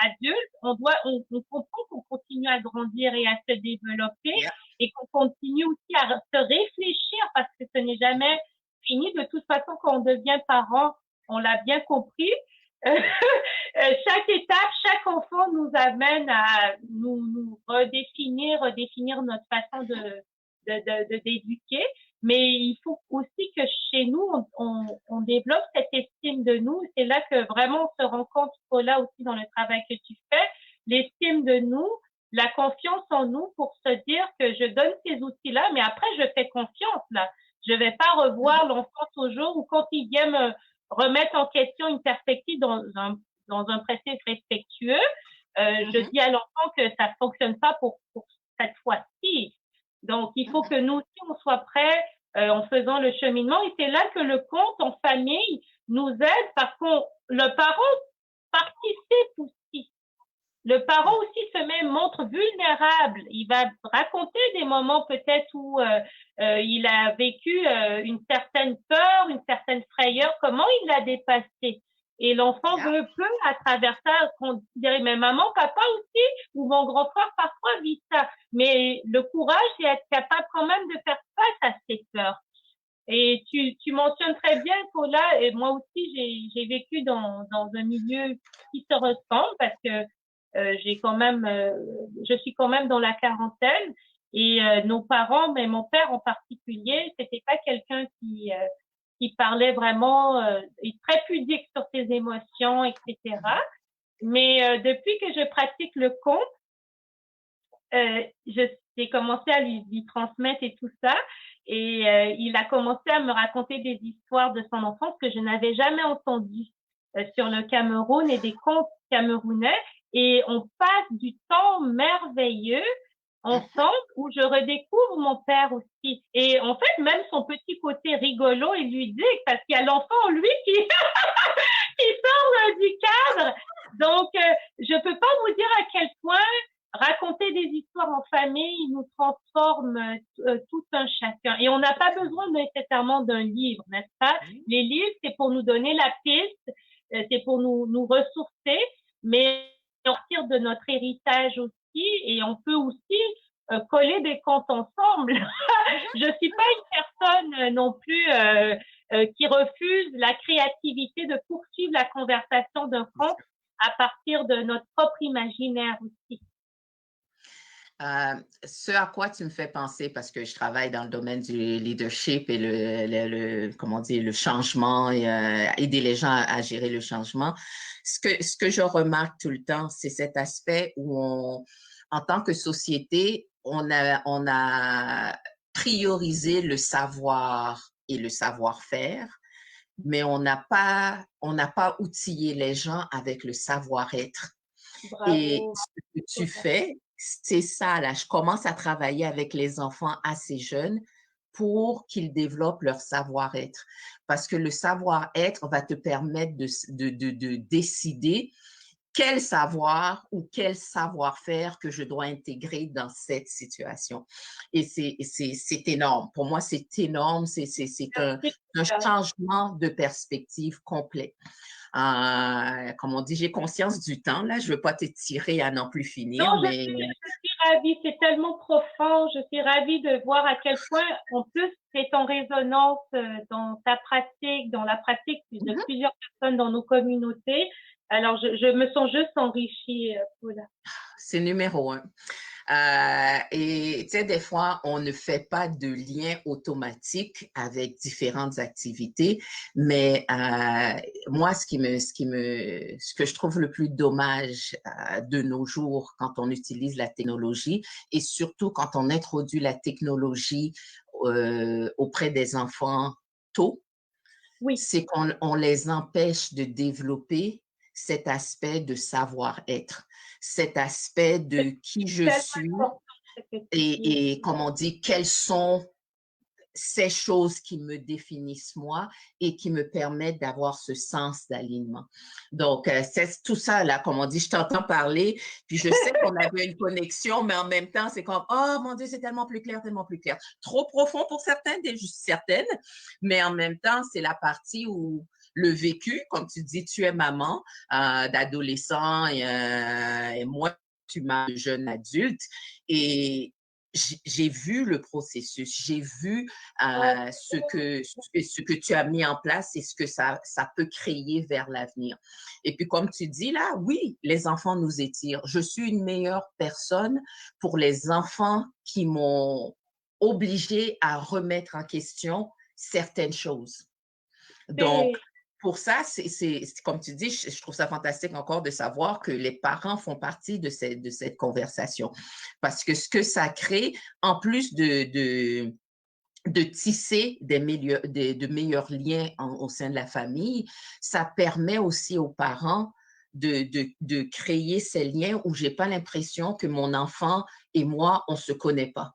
adultes, on comprend qu'on continue à grandir et à se développer et qu'on continue aussi à se réfléchir parce que ce n'est jamais fini. De toute façon, quand on devient parent, on l'a bien compris. Chaque étape, chaque enfant nous amène à nous redéfinir notre façon d'éduquer. Mais il faut aussi que chez nous, on développe cette estime de nous. C'est là que vraiment on se rend compte, Paula, aussi dans le travail que tu fais, l'estime de nous, la confiance en nous pour se dire que je donne ces outils-là, mais après, je fais confiance, là. Je vais pas revoir l'enfant toujours ou quand il vient me remettre en question une perspective dans un principe respectueux, je dis à l'enfant que ça fonctionne pas pour cette fois-ci. Donc, il faut que nous aussi, on soit prêts en faisant le cheminement. Et c'est là que le conte en famille nous aide parce que le parent participe aussi. Le parent aussi montre vulnérable. Il va raconter des moments peut-être où il a vécu une certaine peur, une certaine frayeur, comment il l'a dépassé. Et l'enfant peut, à travers ça, considérer, mais maman, papa aussi, ou mon grand frère parfois vit ça. Mais le courage, c'est être capable quand même de faire face à ces peurs. Et tu mentionnes très bien, Paula, et moi aussi, j'ai vécu dans un milieu qui se ressemble parce que je suis quand même dans la quarantaine et nos parents, mais mon père en particulier, c'était pas quelqu'un qui parlait vraiment, très pudique sur ses émotions, etc. Mais depuis que je pratique le conte, j'ai commencé à lui transmettre et tout ça. Et il a commencé à me raconter des histoires de son enfance que je n'avais jamais entendues sur le Cameroun et des contes camerounais. Et on passe du temps merveilleux ensemble où je redécouvre mon père aussi. Et en fait, même son petit côté rigolo et ludique, parce qu'il y a l'enfant en lui qui, qui sort du cadre. Donc, je peux pas vous dire à quel point raconter des histoires en famille nous transforme tout un chacun. Et on n'a pas besoin nécessairement d'un livre, n'est-ce pas? Les livres, c'est pour nous donner la piste, c'est pour nous ressourcer, mais sortir de notre héritage aussi, et on peut aussi coller des contes ensemble. Je suis pas une personne non plus qui refuse la créativité de poursuivre la conversation d'un conte à partir de notre propre imaginaire aussi. Ce à quoi tu me fais penser, parce que je travaille dans le domaine du leadership et comment dire, le changement et aider les gens à gérer le changement, ce que je remarque tout le temps, c'est cet aspect où en tant que société, on a priorisé le savoir et le savoir-faire, mais on n'a pas outillé les gens avec le savoir-être. Et Bravo. ce que tu fais, c'est ça, là. Je commence à travailler avec les enfants assez jeunes pour qu'ils développent leur savoir-être. Parce que le savoir-être va te permettre de décider quel savoir ou quel savoir-faire que je dois intégrer dans cette situation. Et c'est énorme. Pour moi, c'est énorme. C'est un changement de perspective complet. Comme on dit, j'ai conscience du temps. Là, je ne veux pas te tirer à n'en plus finir, Non, mais je suis ravie. C'est tellement profond. Je suis ravie de voir à quel point, en plus, c'est en résonance dans ta pratique, dans la pratique de plusieurs personnes dans nos communautés. Alors, je me sens juste enrichie, Paula. C'est numéro un. Et tu sais, des fois, on ne fait pas de lien automatique avec différentes activités, mais moi, ce que je trouve le plus dommage de nos jours quand on utilise la technologie et surtout quand on introduit la technologie auprès des enfants tôt, c'est qu'on les empêche de développer cet aspect de savoir-être, cet aspect de qui je suis et comme on dit, quelles sont ces choses qui me définissent moi et qui me permettent d'avoir ce sens d'alignement. Donc, c'est tout ça, là, comme on dit, je t'entends parler, puis je sais qu'on avait une connexion, mais en même temps, c'est comme, oh mon Dieu, c'est tellement plus clair, tellement plus clair. Trop profond pour certaines, certaines, mais en même temps, c'est la partie où le vécu, comme tu dis, tu es maman d'adolescent et moi, tu m'as jeune adulte et j'ai vu le processus, j'ai vu ce que tu as mis en place et ce que ça peut créer vers l'avenir. Et puis, comme tu dis là, oui, les enfants nous étirent. Je suis une meilleure personne pour les enfants qui m'ont obligée à remettre en question certaines choses. Donc, pour ça, c'est comme tu dis, je trouve ça fantastique encore de savoir que les parents font partie de cette conversation. Parce que ce que ça crée, en plus de tisser de meilleurs liens au sein de la famille, ça permet aussi aux parents de créer ces liens où je n'ai pas l'impression que mon enfant et moi, on ne se connaît pas.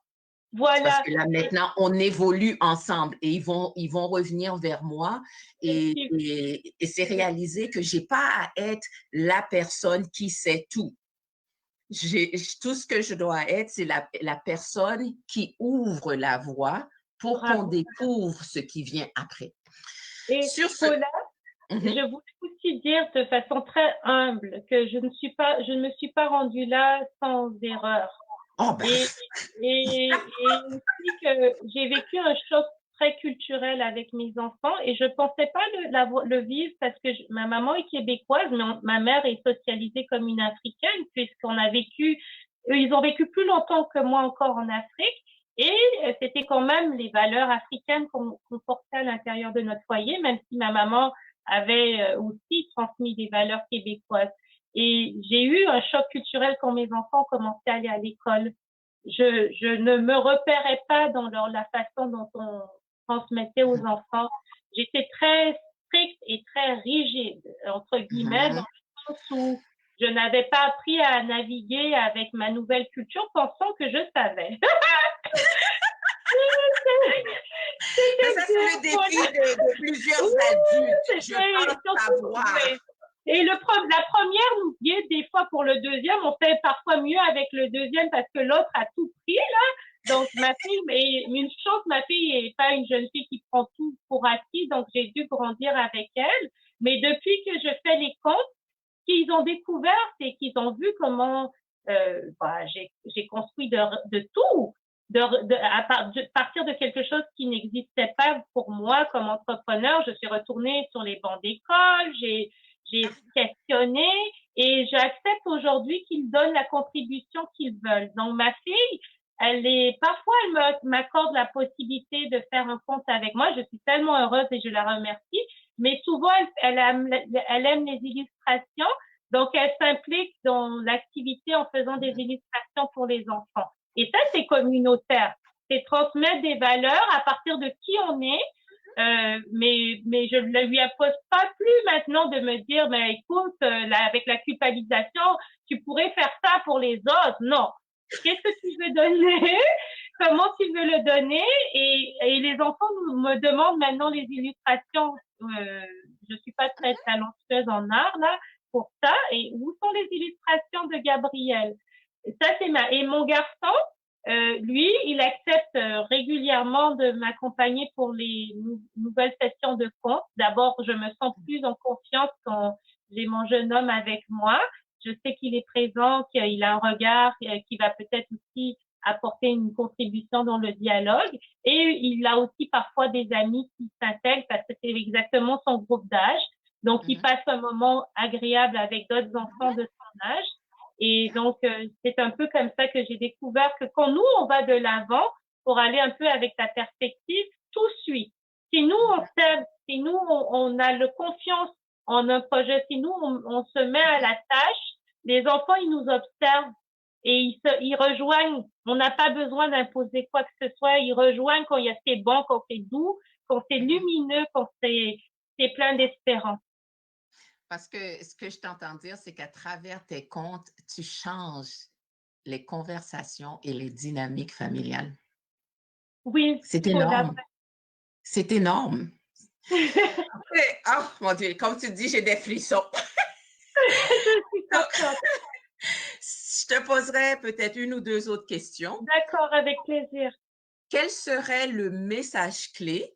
Voilà. Parce que là, maintenant, on évolue ensemble et ils vont revenir vers moi et c'est réaliser que je n'ai pas à être la personne qui sait tout. Tout ce que je dois être, c'est la personne qui ouvre la voie pour qu'on découvre ce qui vient après. Et sur ce, Paula, je voulais aussi dire de façon très humble que je ne me suis pas rendue là sans erreur. Oh ben. Et aussi que j'ai vécu un choc très culturel avec mes enfants et je pensais pas le vivre parce que ma maman est québécoise, mais ma mère est socialisée comme une Africaine puisqu'on a vécu, ils ont vécu plus longtemps que moi encore en Afrique et c'était quand même les valeurs africaines qu'on portait à l'intérieur de notre foyer, même si ma maman avait aussi transmis des valeurs québécoises. Et j'ai eu un choc culturel quand mes enfants commençaient à aller à l'école. je ne me repérais pas dans la façon dont on transmettait aux enfants. J'étais très stricte et très rigide, entre guillemets, dans le sens où je n'avais pas appris à naviguer avec ma nouvelle culture pensant que je savais. Mais ça, c'est le défi de plusieurs adultes. Je pense savoir. Et la première nous guide des fois pour le deuxième. On fait parfois mieux avec le deuxième parce que l'autre a tout pris, là. Donc, ma fille, mais une chance, ma fille n'est pas une jeune fille qui prend tout pour acquis, donc j'ai dû grandir avec elle. Mais depuis que je fais les contes, ce qu'ils ont découvert, c'est qu'ils ont vu comment j'ai construit de tout. À partir de quelque chose qui n'existait pas pour moi comme entrepreneur, je suis retournée sur les bancs d'école, j'ai questionné et j'accepte aujourd'hui qu'ils donnent la contribution qu'ils veulent. Donc, ma fille, parfois, elle m'accorde la possibilité de faire un compte avec moi. Je suis tellement heureuse et je la remercie. Mais souvent, elle aime les illustrations. Donc, elle s'implique dans l'activité en faisant des illustrations pour les enfants. Et ça, c'est communautaire. C'est transmettre des valeurs à partir de qui on est. Mais je ne lui impose pas plus maintenant de me dire, mais écoute, avec la culpabilisation, tu pourrais faire ça pour les autres. Non. Qu'est-ce que tu veux donner? Comment tu veux le donner? Et les enfants me demandent maintenant les illustrations. Je suis pas très talentueuse en art, là, pour ça. Et où sont les illustrations de Gabriel? Ça, et mon garçon, lui, il accepte régulièrement de m'accompagner pour les nouvelles sessions de contes. D'abord, je me sens plus en confiance quand j'ai mon jeune homme avec moi. Je sais qu'il est présent, qu'il a un regard qui va peut-être aussi apporter une contribution dans le dialogue. Et il a aussi parfois des amis qui s'intègrent parce que c'est exactement son groupe d'âge. Donc, il passe un moment agréable avec d'autres enfants de son âge. Et donc, c'est un peu comme ça que j'ai découvert que quand nous, on va de l'avant pour aller un peu avec ta perspective, tout suit. Si nous, on s'aime, si nous, on a le confiance en un projet, si nous, on se met à la tâche, les enfants, ils nous observent et ils rejoignent. On n'a pas besoin d'imposer quoi que ce soit. Ils rejoignent quand c'est bon, quand c'est doux, quand c'est lumineux, quand c'est plein d'espérance. Parce que ce que je t'entends dire, c'est qu'à travers tes contes, tu changes les conversations et les dynamiques familiales. Oui. C'est énorme. C'est énorme. Oh mon Dieu, comme tu dis, j'ai des frissons. Je suis contente. Je te poserai peut-être une ou deux autres questions. D'accord, avec plaisir. Quel serait le message clé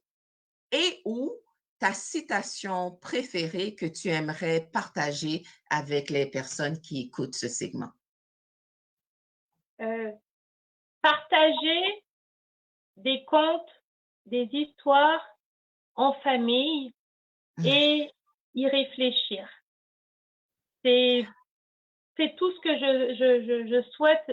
et ou ta citation préférée que tu aimerais partager avec les personnes qui écoutent ce segment? Partager des contes, des histoires en famille et y réfléchir. C'est tout ce que je souhaite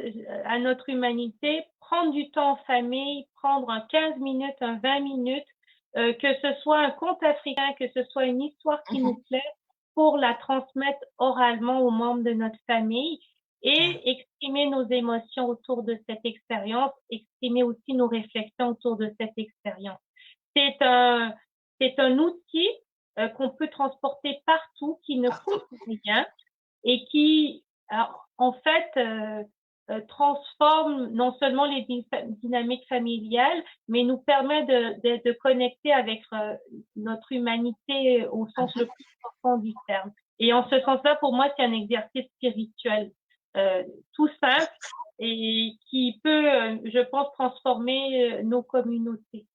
à notre humanité, prendre du temps en famille, prendre 15 minutes, 20 minutes, que ce soit un conte africain, que ce soit une histoire qui nous plaît, pour la transmettre oralement aux membres de notre famille et exprimer nos émotions autour de cette expérience, exprimer aussi nos réflexions autour de cette expérience. C'est un outil qu'on peut transporter partout, qui ne coûte rien et qui, en fait, transforme non seulement les dynamiques familiales, mais nous permet de connecter avec notre humanité au sens le plus profond du terme. Et en ce sens-là, pour moi, c'est un exercice spirituel tout simple et qui peut, je pense, transformer nos communautés.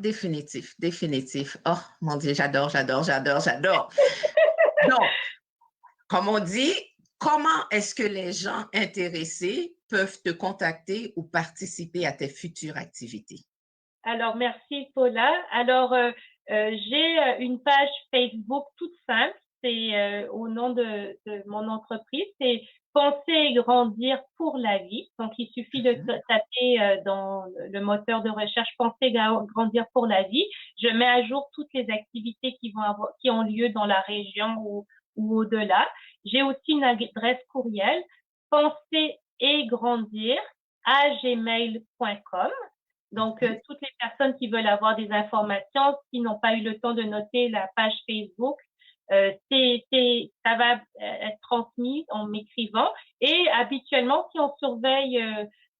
Définitif, définitif. Oh, mon Dieu, j'adore, j'adore, j'adore, j'adore. Donc, comme on dit, comment est-ce que les gens intéressés peuvent te contacter ou participer à tes futures activités? Alors, merci, Paula. Alors, j'ai une page Facebook toute simple. C'est au nom de mon entreprise. C'est Penser et grandir pour la vie. Donc, il suffit de taper dans le moteur de recherche Penser et grandir pour la vie. Je mets à jour toutes les activités qui ont lieu dans la région ou au-delà. J'ai aussi une adresse courriel, penser et grandir gmail.com. Donc, toutes les personnes qui veulent avoir des informations, qui n'ont pas eu le temps de noter la page Facebook, ça va être transmis en m'écrivant. Et habituellement, si on surveille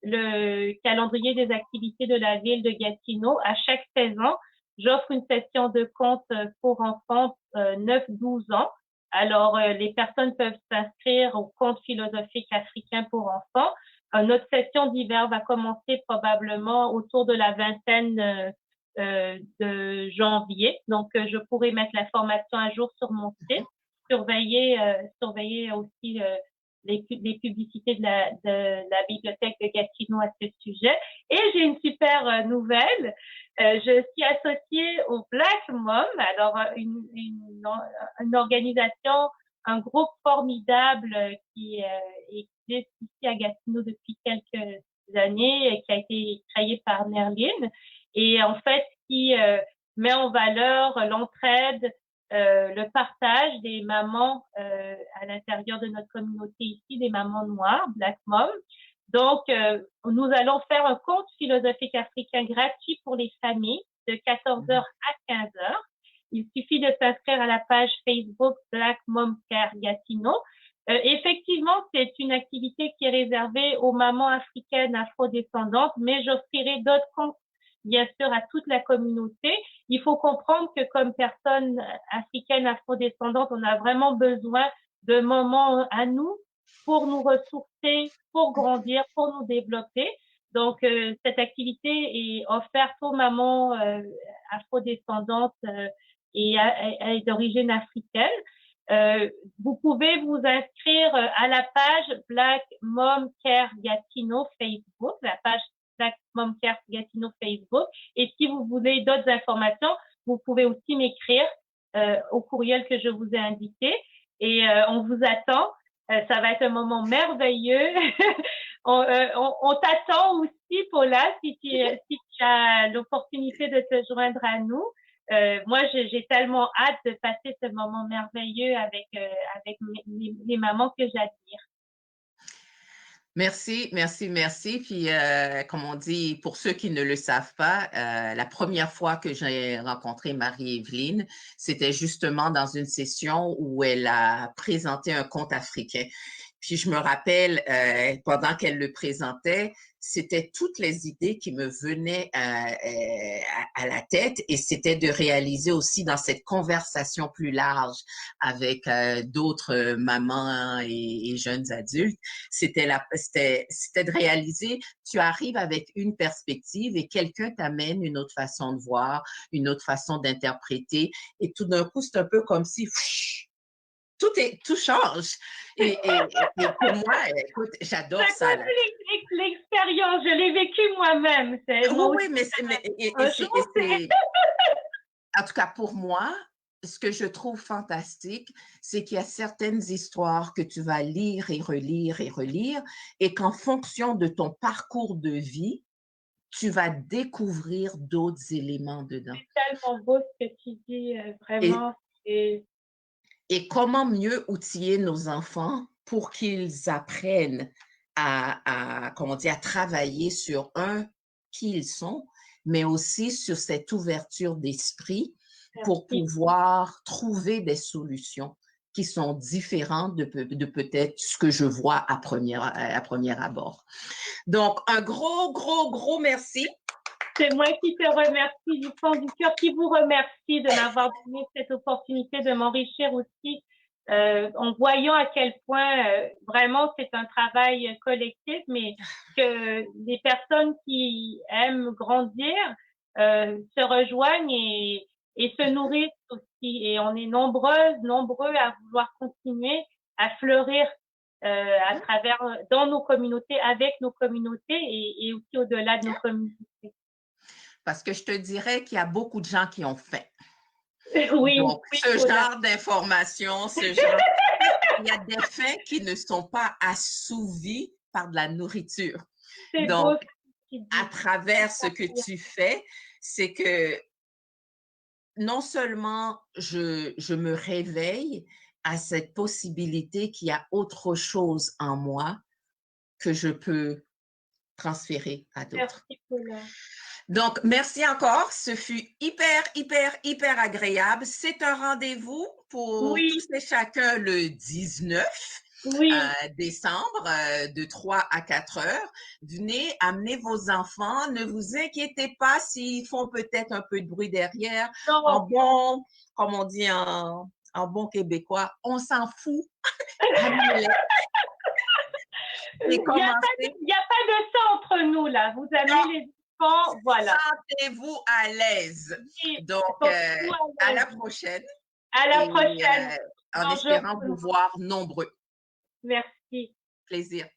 le calendrier des activités de la ville de Gatineau, à chaque saison, j'offre une session de contes pour enfants 9-12 ans. Alors, les personnes peuvent s'inscrire au conte philosophique africain pour enfants. Notre session d'hiver va commencer probablement autour de la vingtaine de janvier. Donc, je pourrai mettre l'information à jour sur mon site, surveiller aussi les publicités de la bibliothèque de Gatineau à ce sujet. Et j'ai une super nouvelle. Je suis associée au Black Mom, alors une organisation, un groupe formidable qui existe ici à Gatineau depuis quelques années et qui a été créé par Nerline et en fait qui met en valeur l'entraide, le partage des mamans à l'intérieur de notre communauté ici, des mamans noires, Black Mom. Donc, nous allons faire un conte philosophique africain gratuit pour les familles de 14h à 15h. Il suffit de s'inscrire à la page Facebook Black Mom Care Gatineau. Effectivement, c'est une activité qui est réservée aux mamans africaines afrodescendantes, mais j'offrirai d'autres contes, bien sûr, à toute la communauté. Il faut comprendre que comme personne africaine afrodescendante, on a vraiment besoin de moments à nous pour nous ressourcer, pour grandir, pour nous développer. Donc, cette activité est offerte aux mamans afrodescendantes et d'origine africaine. Vous pouvez vous inscrire à la page Black Mom Care Gatineau Facebook, la page Black Mom Care Gatineau Facebook. Et si vous voulez d'autres informations, vous pouvez aussi m'écrire au courriel que je vous ai indiqué. Et on vous attend. Ça va être un moment merveilleux. On t'attend aussi, Paula, si tu as l'opportunité de te joindre à nous. Moi, j'ai tellement hâte de passer ce moment merveilleux avec les mamans que j'admire. Merci, merci, merci. Puis, comme on dit, pour ceux qui ne le savent pas, la première fois que j'ai rencontré Marie-Evelyne, c'était justement dans une session où elle a présenté un conte africain. Puis, je me rappelle, pendant qu'elle le présentait, c'était toutes les idées qui me venaient à la tête et c'était de réaliser aussi dans cette conversation plus large avec d'autres mamans et jeunes adultes, c'était de réaliser, tu arrives avec une perspective et quelqu'un t'amène une autre façon de voir, une autre façon d'interpréter et tout d'un coup, c'est un peu comme si tout change. Et pour moi, écoute, j'adore ça. L'expérience, je l'ai vécu moi-même. Oui, mais en tout cas, pour moi, ce que je trouve fantastique, c'est qu'il y a certaines histoires que tu vas lire et relire et relire et qu'en fonction de ton parcours de vie, tu vas découvrir d'autres éléments dedans. C'est tellement beau ce que tu dis, vraiment. Et comment mieux outiller nos enfants pour qu'ils apprennent comment dire, à travailler sur qui ils sont, mais aussi sur cette ouverture d'esprit pour pouvoir trouver des solutions qui sont différentes de peut-être ce que je vois à premier abord. Donc, un gros merci. C'est moi qui te remercie du fond du cœur, qui vous remercie de m'avoir donné cette opportunité de m'enrichir aussi en voyant à quel point vraiment c'est un travail collectif, mais que les personnes qui aiment grandir se rejoignent et se nourrissent aussi. Et on est nombreux à vouloir continuer à fleurir à travers, dans nos communautés, avec nos communautés et aussi au-delà de nos communautés. Parce que je te dirais qu'il y a beaucoup de gens qui ont faim. Oui. Donc, ce genre d'informations, il y a des faim qui ne sont pas assouvis par de la nourriture. Donc, à travers ce que tu fais, c'est que non seulement je me réveille à cette possibilité qu'il y a autre chose en moi que je peux transférer à d'autres. Merci, Paula. Donc, merci encore. Ce fut hyper, hyper, hyper agréable. C'est un rendez-vous pour tous et chacun le 19 décembre de 3 à 4 heures. Venez, amenez vos enfants. Ne vous inquiétez pas s'ils font peut-être un peu de bruit derrière. En bon, comme on dit en bon québécois, on s'en fout. Il n'y a pas de ça entre nous, là. Vous amenez les enfants, voilà. Sentez-vous à l'aise. Donc, à la prochaine. À la prochaine. En espérant vous voir nombreux. Merci. Plaisir.